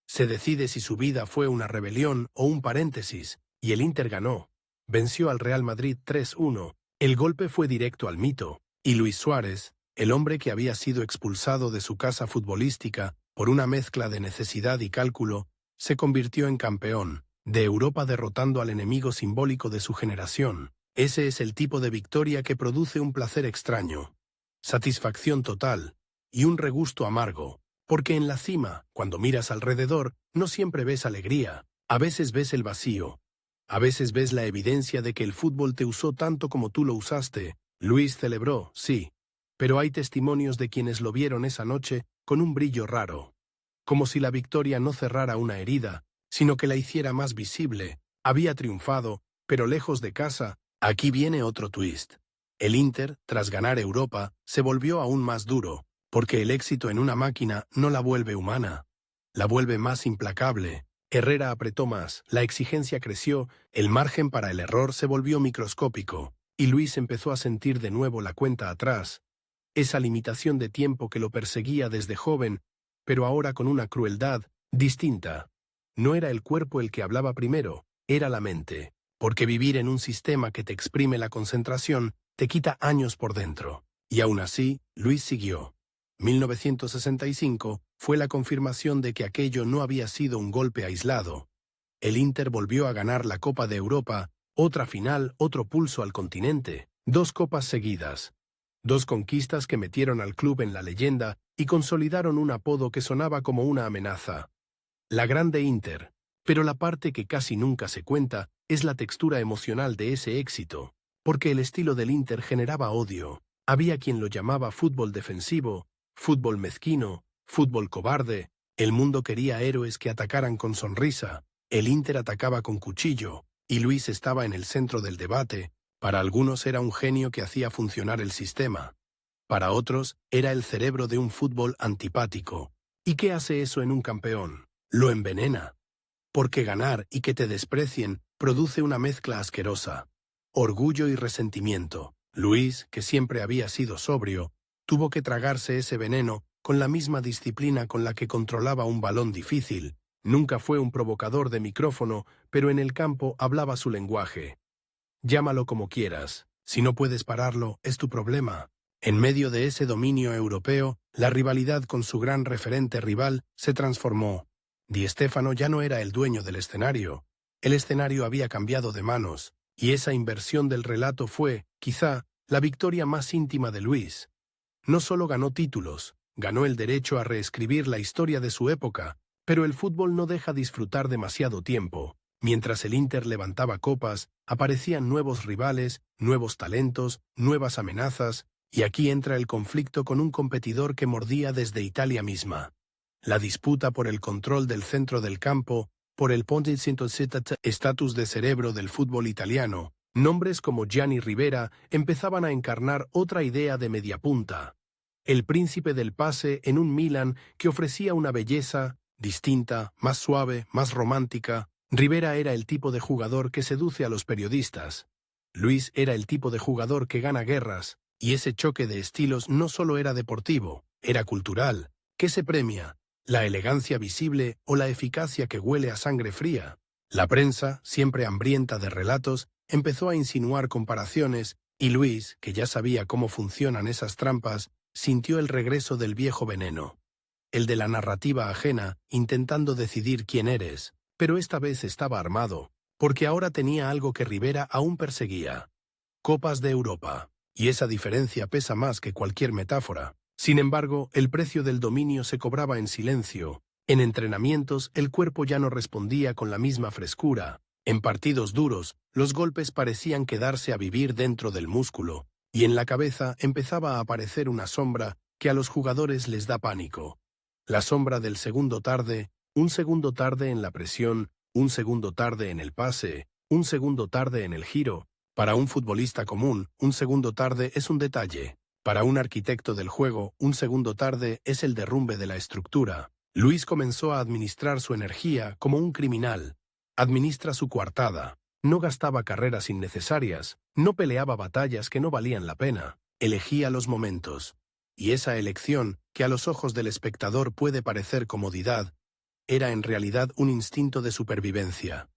se decide si su vida fue una rebelión o un paréntesis, y el Inter ganó. Venció al Real Madrid 3-1, el golpe fue directo al mito, y Luis Suárez, el hombre que había sido expulsado de su casa futbolística por una mezcla de necesidad y cálculo, se convirtió en campeón de Europa derrotando al enemigo simbólico de su generación. Ese es el tipo de victoria que produce un placer extraño, satisfacción total y un regusto amargo, porque en la cima, cuando miras alrededor, no siempre ves alegría, a veces ves el vacío, a veces ves la evidencia de que el fútbol te usó tanto como tú lo usaste. Luis celebró, sí, pero hay testimonios de quienes lo vieron esa noche con un brillo raro, como si la victoria no cerrara una herida, sino que la hiciera más visible. Había triunfado, pero lejos de casa. Aquí viene otro twist. El Inter, tras ganar Europa, se volvió aún más duro, porque el éxito en una máquina no la vuelve humana, la vuelve más implacable. Herrera apretó más, la exigencia creció, el margen para el error se volvió microscópico, y Luis empezó a sentir de nuevo la cuenta atrás, esa limitación de tiempo que lo perseguía desde joven, pero ahora con una crueldad distinta. No era el cuerpo el que hablaba primero, era la mente. Porque vivir en un sistema que te exprime la concentración te quita años por dentro. Y aún así, Luis siguió. 1965 fue la confirmación de que aquello no había sido un golpe aislado. El Inter volvió a ganar la Copa de Europa, otra final, otro pulso al continente, 2 copas seguidas. 2 conquistas que metieron al club en la leyenda y consolidaron un apodo que sonaba como una amenaza. La Grande Inter. Pero la parte que casi nunca se cuenta es la textura emocional de ese éxito, porque el estilo del Inter generaba odio. Había quien lo llamaba fútbol defensivo, fútbol mezquino, fútbol cobarde. El mundo quería héroes que atacaran con sonrisa. El Inter atacaba con cuchillo, y Luis estaba en el centro del debate. Para algunos era un genio que hacía funcionar el sistema. Para otros, era el cerebro de un fútbol antipático. ¿Y qué hace eso en un campeón? Lo envenena. Porque ganar y que te desprecien produce una mezcla asquerosa. Orgullo y resentimiento. Luis, que siempre había sido sobrio, tuvo que tragarse ese veneno con la misma disciplina con la que controlaba un balón difícil. Nunca fue un provocador de micrófono, pero en el campo hablaba su lenguaje. Llámalo como quieras. Si no puedes pararlo, es tu problema. En medio de ese dominio europeo, la rivalidad con su gran referente rival se transformó. Di Stéfano ya no era el dueño del escenario. El escenario había cambiado de manos, y esa inversión del relato fue, quizá, la victoria más íntima de Luis. No solo ganó títulos, ganó el derecho a reescribir la historia de su época, pero el fútbol no deja disfrutar demasiado tiempo. Mientras el Inter levantaba copas, aparecían nuevos rivales, nuevos talentos, nuevas amenazas, y aquí entra el conflicto con un competidor que mordía desde Italia misma. La disputa por el control del centro del campo, por el estatus de cerebro del fútbol italiano. Nombres como Gianni Rivera empezaban a encarnar otra idea de mediapunta. El príncipe del pase en un Milan que ofrecía una belleza, distinta, más suave, más romántica. Rivera era el tipo de jugador que seduce a los periodistas. Luis era el tipo de jugador que gana guerras, y ese choque de estilos no solo era deportivo, era cultural. ¿Qué se premia? ¿La elegancia visible o la eficacia que huele a sangre fría? La prensa, siempre hambrienta de relatos, empezó a insinuar comparaciones, y Luis, que ya sabía cómo funcionan esas trampas, sintió el regreso del viejo veneno. El de la narrativa ajena, intentando decidir quién eres, pero esta vez estaba armado, porque ahora tenía algo que Rivera aún perseguía. Copas de Europa. Y esa diferencia pesa más que cualquier metáfora. Sin embargo, el precio del dominio se cobraba en silencio. En entrenamientos, el cuerpo ya no respondía con la misma frescura. En partidos duros, los golpes parecían quedarse a vivir dentro del músculo, y en la cabeza empezaba a aparecer una sombra que a los jugadores les da pánico. La sombra del segundo tarde, un segundo tarde en la presión, un segundo tarde en el pase, un segundo tarde en el giro. Para un futbolista común, un segundo tarde es un detalle. Para un arquitecto del juego, un segundo tarde es el derrumbe de la estructura. Luis comenzó a administrar su energía como un criminal. Administra su coartada. No gastaba carreras innecesarias, no peleaba batallas que no valían la pena, elegía los momentos. Y esa elección, que a los ojos del espectador puede parecer comodidad, era en realidad un instinto de supervivencia.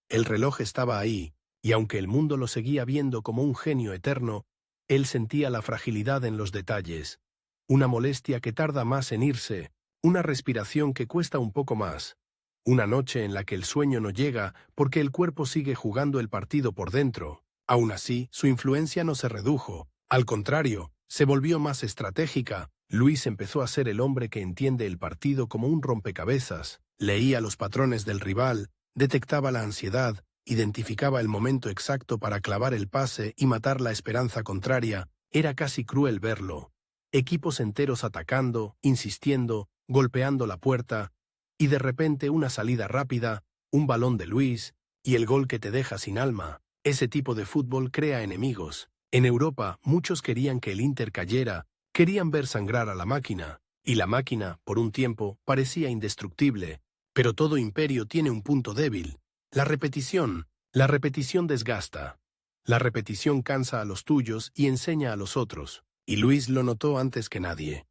El reloj estaba ahí, y aunque el mundo lo seguía viendo como un genio eterno, él sentía la fragilidad en los detalles, una molestia que tarda más en irse, una respiración que cuesta un poco más, una noche en la que el sueño no llega porque el cuerpo sigue jugando el partido por dentro. Aún así, su influencia no se redujo, al contrario, se volvió más estratégica. Luis empezó a ser el hombre que entiende el partido como un rompecabezas, leía los patrones del rival, detectaba la ansiedad, identificaba el momento exacto para clavar el pase y matar la esperanza contraria. Era casi cruel verlo. Equipos enteros atacando, insistiendo, golpeando la puerta, y de repente una salida rápida, un balón de Luis, y el gol que te deja sin alma. Ese tipo de fútbol crea enemigos. En Europa, muchos querían que el Inter cayera, querían ver sangrar a la máquina, y la máquina, por un tiempo, parecía indestructible. Pero todo imperio tiene un punto débil. La repetición. La repetición desgasta. La repetición cansa a los tuyos y enseña a los otros. Y Luis lo notó antes que nadie.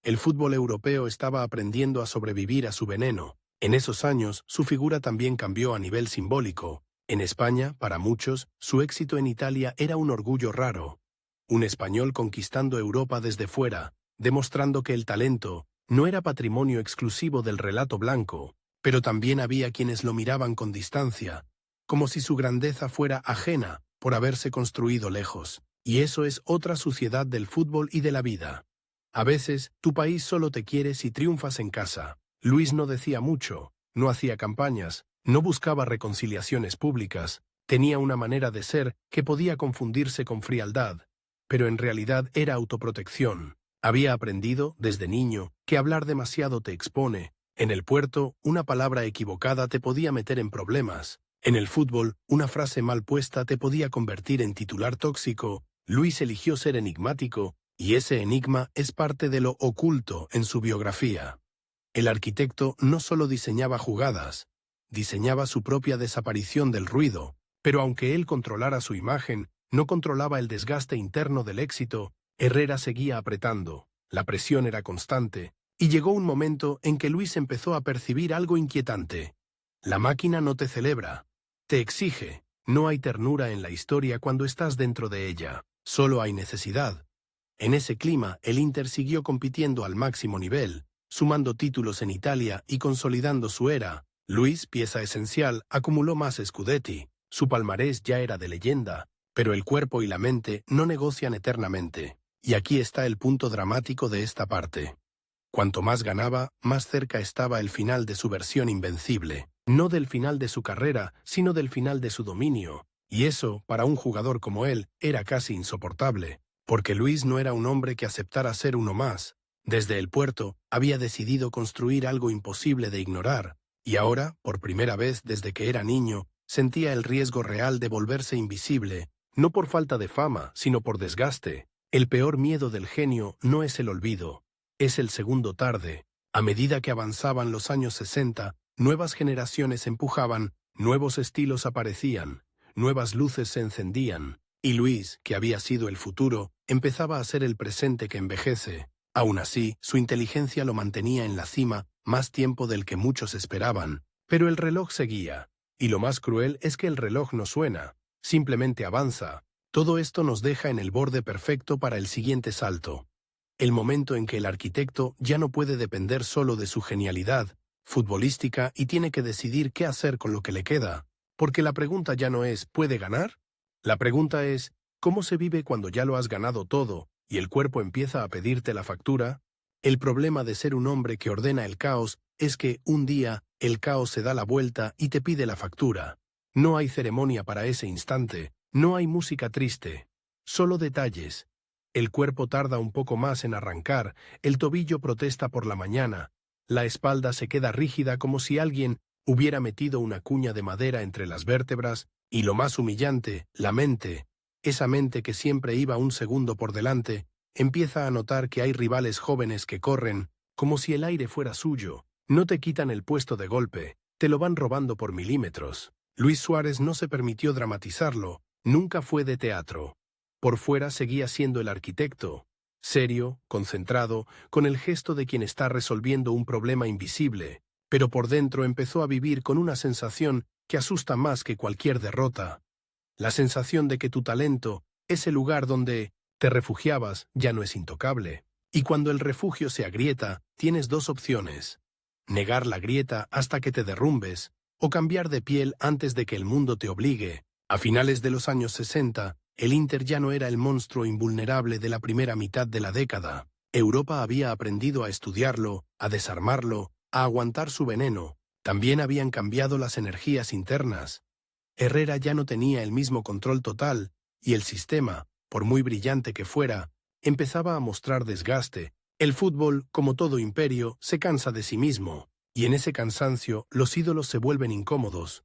El fútbol europeo estaba aprendiendo a sobrevivir a su veneno. En esos años, su figura también cambió a nivel simbólico. En España, para muchos, su éxito en Italia era un orgullo raro. Un español conquistando Europa desde fuera, demostrando que el talento no era patrimonio exclusivo del relato blanco, pero también había quienes lo miraban con distancia, como si su grandeza fuera ajena por haberse construido lejos. Y eso es otra suciedad del fútbol y de la vida. A veces, tu país solo te quiere si triunfas en casa. Luis no decía mucho, no hacía campañas, no buscaba reconciliaciones públicas, tenía una manera de ser que podía confundirse con frialdad, pero en realidad era autoprotección. Había aprendido, desde niño, que hablar demasiado te expone. En el puerto, una palabra equivocada te podía meter en problemas. En el fútbol, una frase mal puesta te podía convertir en titular tóxico. Luis eligió ser enigmático, y ese enigma es parte de lo oculto en su biografía. El arquitecto no solo diseñaba jugadas, diseñaba su propia desaparición del ruido, pero aunque él controlara su imagen, no controlaba el desgaste interno del éxito. Herrera seguía apretando, la presión era constante, y llegó un momento en que Luis empezó a percibir algo inquietante. La máquina no te celebra, te exige. No hay ternura en la historia cuando estás dentro de ella, solo hay necesidad. En ese clima, el Inter siguió compitiendo al máximo nivel, sumando títulos en Italia y consolidando su era. Luis, pieza esencial, acumuló más scudetti, su palmarés ya era de leyenda, pero el cuerpo y la mente no negocian eternamente. Y aquí está el punto dramático de esta parte. Cuanto más ganaba, más cerca estaba el final de su versión invencible. No del final de su carrera, sino del final de su dominio. Y eso, para un jugador como él, era casi insoportable. Porque Luis no era un hombre que aceptara ser uno más. Desde el puerto, había decidido construir algo imposible de ignorar. Y ahora, por primera vez desde que era niño, sentía el riesgo real de volverse invisible, no por falta de fama, sino por desgaste. El peor miedo del genio no es el olvido, es el segundo tarde. A medida que avanzaban los años 60, nuevas generaciones empujaban, nuevos estilos aparecían, nuevas luces se encendían, y Luis, que había sido el futuro, empezaba a ser el presente que envejece. Aún así, su inteligencia lo mantenía en la cima más tiempo del que muchos esperaban, pero el reloj seguía, y lo más cruel es que el reloj no suena, simplemente avanza. Todo esto nos deja en el borde perfecto para el siguiente salto. El momento en que el arquitecto ya no puede depender solo de su genialidad futbolística y tiene que decidir qué hacer con lo que le queda. Porque la pregunta ya no es ¿puede ganar? La pregunta es ¿cómo se vive cuando ya lo has ganado todo y el cuerpo empieza a pedirte la factura? El problema de ser un hombre que ordena el caos es que un día el caos se da la vuelta y te pide la factura. No hay ceremonia para ese instante, no hay música triste, solo detalles. El cuerpo tarda un poco más en arrancar, el tobillo protesta por la mañana, la espalda se queda rígida como si alguien hubiera metido una cuña de madera entre las vértebras, y lo más humillante, la mente, esa mente que siempre iba un segundo por delante, empieza a notar que hay rivales jóvenes que corren, como si el aire fuera suyo, no te quitan el puesto de golpe, te lo van robando por milímetros. Luis Suárez no se permitió dramatizarlo, nunca fue de teatro. Por fuera seguía siendo el arquitecto, serio, concentrado, con el gesto de quien está resolviendo un problema invisible, pero por dentro empezó a vivir con una sensación que asusta más que cualquier derrota. La sensación de que tu talento, ese lugar donde te refugiabas, ya no es intocable. Y cuando el refugio se agrieta, tienes dos opciones: negar la grieta hasta que te derrumbes, o cambiar de piel antes de que el mundo te obligue. A finales de los años 60, el Inter ya no era el monstruo invulnerable de la primera mitad de la década. Europa había aprendido a estudiarlo, a desarmarlo, a aguantar su veneno. También habían cambiado las energías internas. Herrera ya no tenía el mismo control total, y el sistema, por muy brillante que fuera, empezaba a mostrar desgaste. El fútbol, como todo imperio, se cansa de sí mismo, y en ese cansancio los ídolos se vuelven incómodos,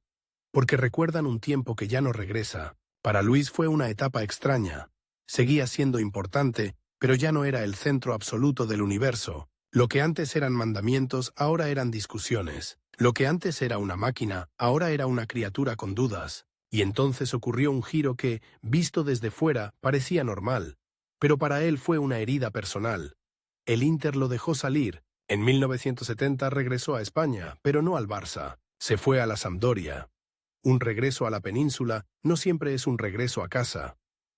porque recuerdan un tiempo que ya no regresa. Para Luis fue una etapa extraña. Seguía siendo importante, pero ya no era el centro absoluto del universo. Lo que antes eran mandamientos, ahora eran discusiones. Lo que antes era una máquina, ahora era una criatura con dudas. Y entonces ocurrió un giro que, visto desde fuera, parecía normal. Pero para él fue una herida personal. El Inter lo dejó salir. En 1970 regresó a España, pero no al Barça. Se fue a la Sampdoria. Un regreso a la península no siempre es un regreso a casa.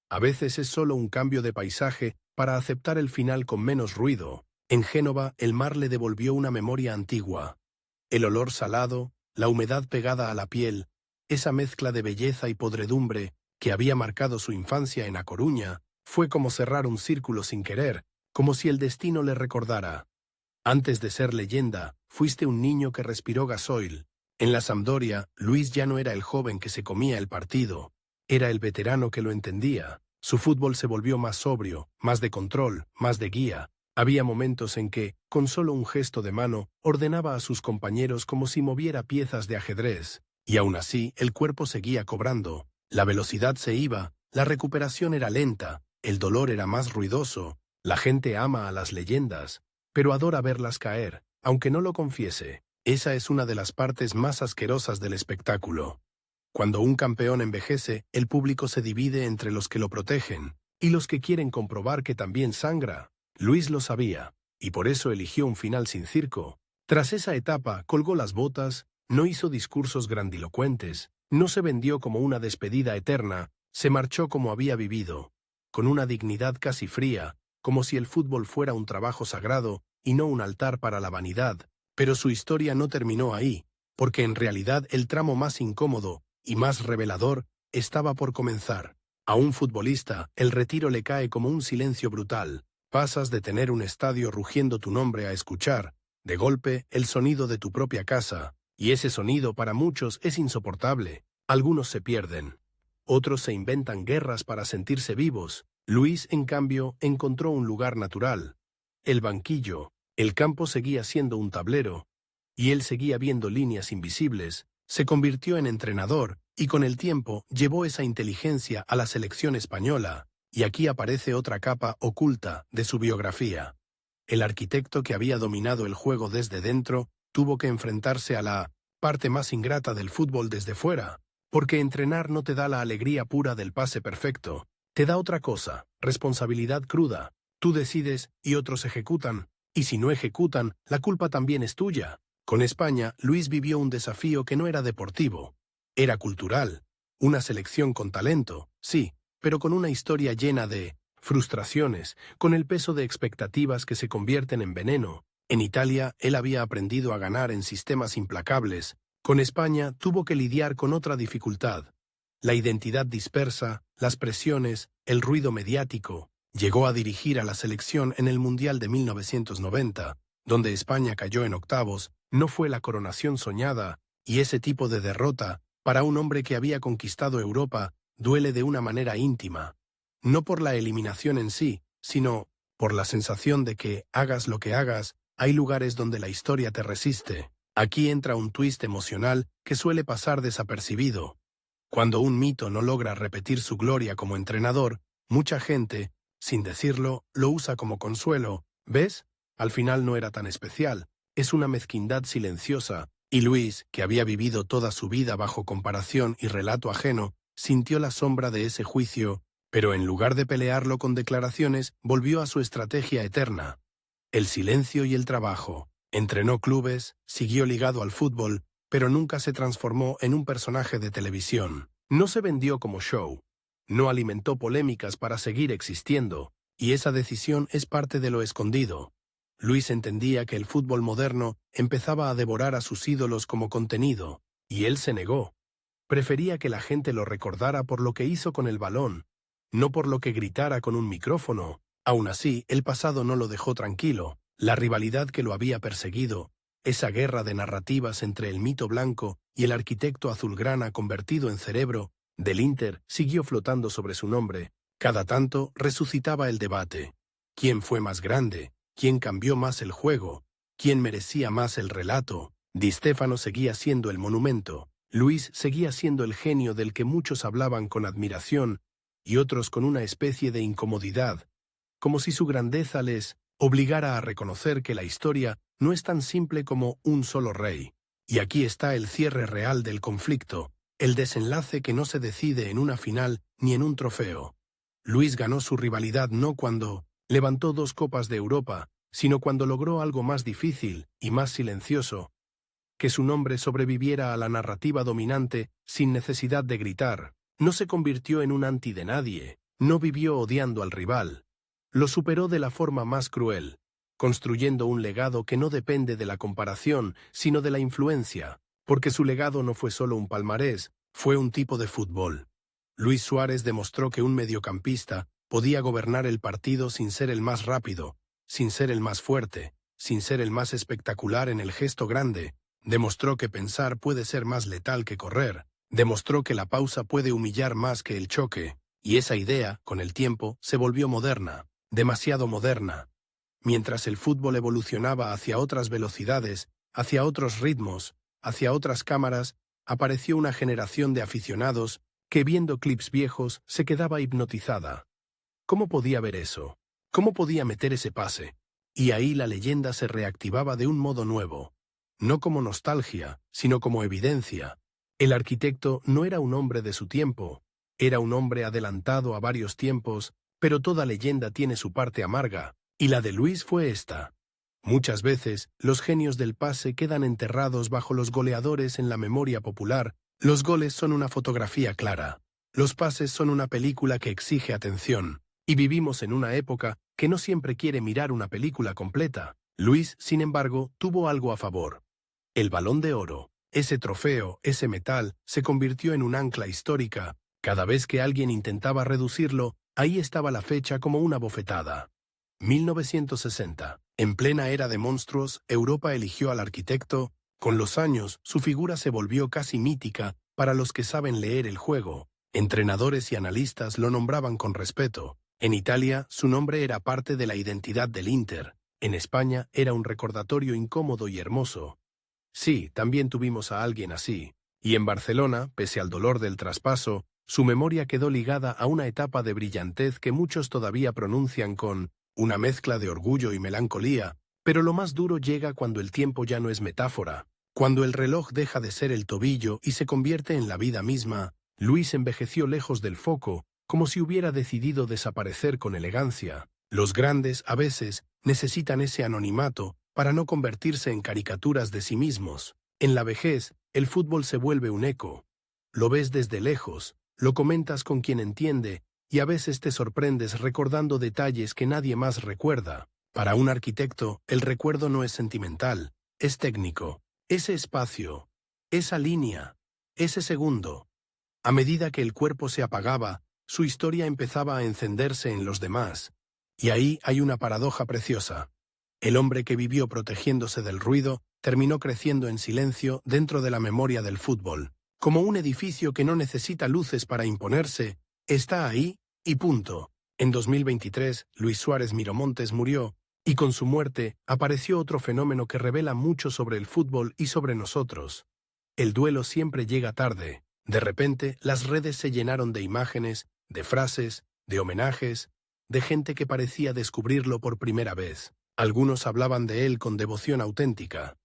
A veces es solo un cambio de paisaje para aceptar el final con menos ruido. En Génova, el mar le devolvió una memoria antigua. El olor salado, la humedad pegada a la piel, esa mezcla de belleza y podredumbre que había marcado su infancia en A Coruña, fue como cerrar un círculo sin querer, como si el destino le recordara: antes de ser leyenda, fuiste un niño que respiró gasoil. En la Sampdoria, Luis ya no era el joven que se comía el partido, era el veterano que lo entendía. Su fútbol se volvió más sobrio, más de control, más de guía. Había momentos en que, con solo un gesto de mano, ordenaba a sus compañeros como si moviera piezas de ajedrez. Y aún así, el cuerpo seguía cobrando. La velocidad se iba, la recuperación era lenta, el dolor era más ruidoso. La gente ama a las leyendas, pero adora verlas caer, aunque no lo confiese. Esa es una de las partes más asquerosas del espectáculo. Cuando un campeón envejece, el público se divide entre los que lo protegen y los que quieren comprobar que también sangra. Luis lo sabía, y por eso eligió un final sin circo. Tras esa etapa, colgó las botas, no hizo discursos grandilocuentes, no se vendió como una despedida eterna, se marchó como había vivido, con una dignidad casi fría, como si el fútbol fuera un trabajo sagrado y no un altar para la vanidad. Pero su historia no terminó ahí, porque en realidad el tramo más incómodo y más revelador estaba por comenzar. A un futbolista, el retiro le cae como un silencio brutal. Pasas de tener un estadio rugiendo tu nombre a escuchar, de golpe, el sonido de tu propia casa, y ese sonido para muchos es insoportable. Algunos se pierden. Otros se inventan guerras para sentirse vivos. Luis, en cambio, encontró un lugar natural. El banquillo. El campo seguía siendo un tablero, y él seguía viendo líneas invisibles. Se convirtió en entrenador, y con el tiempo llevó esa inteligencia a la selección española, y aquí aparece otra capa oculta de su biografía. El arquitecto que había dominado el juego desde dentro tuvo que enfrentarse a la parte más ingrata del fútbol desde fuera, porque entrenar no te da la alegría pura del pase perfecto, te da otra cosa, responsabilidad cruda. Tú decides y otros ejecutan, y si no ejecutan, la culpa también es tuya. Con España, Luis vivió un desafío que no era deportivo, era cultural, una selección con talento, sí, pero con una historia llena de frustraciones, con el peso de expectativas que se convierten en veneno. En Italia, él había aprendido a ganar en sistemas implacables. Con España, tuvo que lidiar con otra dificultad. La identidad dispersa, las presiones, el ruido mediático. Llegó a dirigir a la selección en el Mundial de 1990, donde España cayó en octavos. No fue la coronación soñada, y ese tipo de derrota, para un hombre que había conquistado Europa, duele de una manera íntima. No por la eliminación en sí, sino por la sensación de que, hagas lo que hagas, hay lugares donde la historia te resiste. Aquí entra un twist emocional que suele pasar desapercibido. Cuando un mito no logra repetir su gloria como entrenador, mucha gente, sin decirlo, lo usa como consuelo. ¿Ves? Al final no era tan especial. Es una mezquindad silenciosa, y Luis, que había vivido toda su vida bajo comparación y relato ajeno, sintió la sombra de ese juicio, pero en lugar de pelearlo con declaraciones, volvió a su estrategia eterna. El silencio y el trabajo. Entrenó clubes, siguió ligado al fútbol, pero nunca se transformó en un personaje de televisión. No se vendió como show. No alimentó polémicas para seguir existiendo, y esa decisión es parte de lo escondido. Luis entendía que el fútbol moderno empezaba a devorar a sus ídolos como contenido, y él se negó. Prefería que la gente lo recordara por lo que hizo con el balón, no por lo que gritara con un micrófono. Aún así, el pasado no lo dejó tranquilo. La rivalidad que lo había perseguido, esa guerra de narrativas entre el mito blanco y el arquitecto azulgrana convertido en cerebro del Inter, siguió flotando sobre su nombre. Cada tanto resucitaba el debate. ¿Quién fue más grande? ¿Quién cambió más el juego? ¿Quién merecía más el relato? Di Stéfano seguía siendo el monumento. Luis seguía siendo el genio del que muchos hablaban con admiración y otros con una especie de incomodidad, como si su grandeza les obligara a reconocer que la historia no es tan simple como un solo rey. Y aquí está el cierre real del conflicto, el desenlace que no se decide en una final ni en un trofeo. Luis ganó su rivalidad no cuando levantó 2 copas de Europa, sino cuando logró algo más difícil y más silencioso, que su nombre sobreviviera a la narrativa dominante sin necesidad de gritar. No se convirtió en un anti de nadie, no vivió odiando al rival. Lo superó de la forma más cruel, construyendo un legado que no depende de la comparación, sino de la influencia, porque su legado no fue solo un palmarés, fue un tipo de fútbol. Luis Suárez demostró que un mediocampista podía gobernar el partido sin ser el más rápido, sin ser el más fuerte, sin ser el más espectacular en el gesto grande. Demostró que pensar puede ser más letal que correr. Demostró que la pausa puede humillar más que el choque. Y esa idea, con el tiempo, se volvió moderna, demasiado moderna. Mientras el fútbol evolucionaba hacia otras velocidades, hacia otros ritmos, hacia otras cámaras, apareció una generación de aficionados que, viendo clips viejos, se quedaba hipnotizada. ¿Cómo podía ver eso? ¿Cómo podía meter ese pase? Y ahí la leyenda se reactivaba de un modo nuevo. No como nostalgia, sino como evidencia. El arquitecto no era un hombre de su tiempo, era un hombre adelantado a varios tiempos, pero toda leyenda tiene su parte amarga, y la de Luis fue esta. Muchas veces, los genios del pase quedan enterrados bajo los goleadores en la memoria popular. Los goles son una fotografía clara. Los pases son una película que exige atención. Y vivimos en una época que no siempre quiere mirar una película completa. Luis, sin embargo, tuvo algo a favor. El Balón de Oro, ese trofeo, ese metal, se convirtió en un ancla histórica. Cada vez que alguien intentaba reducirlo, ahí estaba la fecha como una bofetada. 1960. En plena era de monstruos, Europa eligió al arquitecto. Con los años, su figura se volvió casi mítica para los que saben leer el juego. Entrenadores y analistas lo nombraban con respeto. En Italia, su nombre era parte de la identidad del Inter. En España, era un recordatorio incómodo y hermoso. Sí, también tuvimos a alguien así. Y en Barcelona, pese al dolor del traspaso, su memoria quedó ligada a una etapa de brillantez que muchos todavía pronuncian con una mezcla de orgullo y melancolía, pero lo más duro llega cuando el tiempo ya no es metáfora, cuando el reloj deja de ser el tobillo y se convierte en la vida misma. Luis envejeció lejos del foco, como si hubiera decidido desaparecer con elegancia. Los grandes, a veces, necesitan ese anonimato para no convertirse en caricaturas de sí mismos. En la vejez, el fútbol se vuelve un eco. Lo ves desde lejos, lo comentas con quien entiende, y a veces te sorprendes recordando detalles que nadie más recuerda. Para un arquitecto, el recuerdo no es sentimental, es técnico. Ese espacio, esa línea, ese segundo. A medida que el cuerpo se apagaba, su historia empezaba a encenderse en los demás. Y ahí hay una paradoja preciosa. El hombre que vivió protegiéndose del ruido terminó creciendo en silencio dentro de la memoria del fútbol. Como un edificio que no necesita luces para imponerse, está ahí y punto. En 2023, Luis Suárez Miramontes murió, y con su muerte apareció otro fenómeno que revela mucho sobre el fútbol y sobre nosotros. El duelo siempre llega tarde. De repente, las redes se llenaron de imágenes, de frases, de homenajes, de gente que parecía descubrirlo por primera vez. Algunos hablaban de él con devoción auténtica,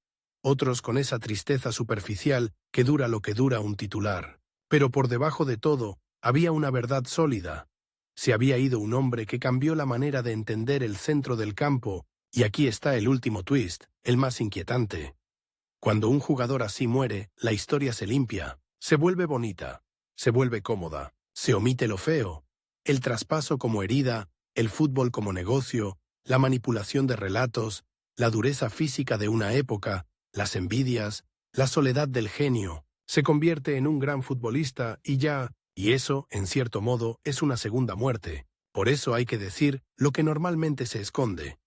otros con esa tristeza superficial que dura lo que dura un titular. Pero por debajo de todo, había una verdad sólida. Se había ido un hombre que cambió la manera de entender el centro del campo, y aquí está el último twist, el más inquietante. Cuando un jugador así muere, la historia se limpia, se vuelve bonita, se vuelve cómoda, se omite lo feo, el traspaso como herida, el fútbol como negocio, la manipulación de relatos, la dureza física de una época, las envidias, la soledad del genio. Se convierte en un gran futbolista y ya, y eso, en cierto modo, es una segunda muerte. Por eso hay que decir lo que normalmente se esconde.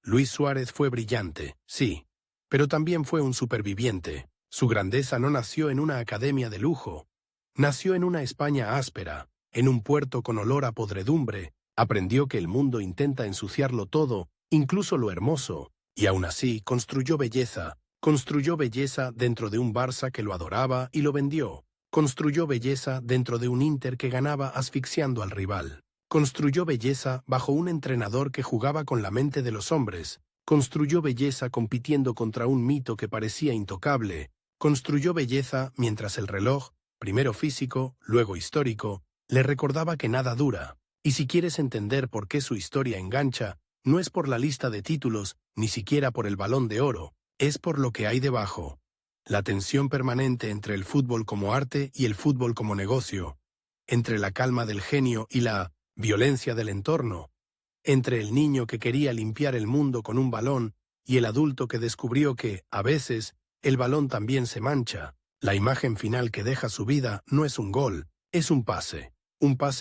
Luis Suárez fue brillante, sí, pero también fue un superviviente. Su grandeza no nació en una academia de lujo. Nació en una España áspera, en un puerto con olor a podredumbre. Aprendió que el mundo intenta ensuciarlo todo, incluso lo hermoso, y aún así construyó belleza dentro de un Barça que lo adoraba y lo vendió. Construyó belleza dentro de un Inter que ganaba asfixiando al rival. Construyó belleza bajo un entrenador que jugaba con la mente de los hombres. Construyó belleza compitiendo contra un mito que parecía intocable. Construyó belleza mientras el reloj, primero físico, luego histórico, le recordaba que nada dura. Y si quieres entender por qué su historia engancha, no es por la lista de títulos, ni siquiera por el Balón de Oro, es por lo que hay debajo. La tensión permanente entre el fútbol como arte y el fútbol como negocio, entre la calma del genio y la violencia del entorno, entre el niño que quería limpiar el mundo con un balón y el adulto que descubrió que, a veces, el balón también se mancha. La imagen final que deja su vida no es un gol, es un pase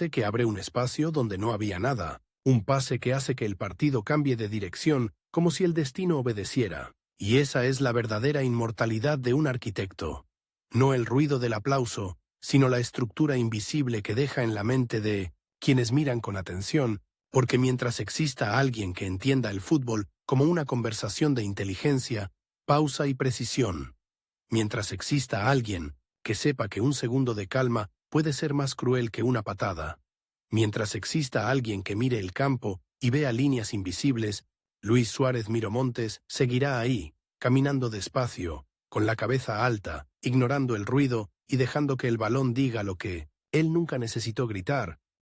que abre un espacio donde no había nada, un pase que hace que el partido cambie de dirección como si el destino obedeciera. Y esa es la verdadera inmortalidad de un arquitecto. No el ruido del aplauso, sino la estructura invisible que deja en la mente de quienes miran con atención, porque mientras exista alguien que entienda el fútbol como una conversación de inteligencia, pausa y precisión, mientras exista alguien que sepa que un segundo de calma puede ser más cruel que una patada, mientras exista alguien que mire el campo y vea líneas invisibles, Luis Suárez Miramontes seguirá ahí, caminando despacio, con la cabeza alta, ignorando el ruido y dejando que el balón diga lo que él nunca necesitó gritar,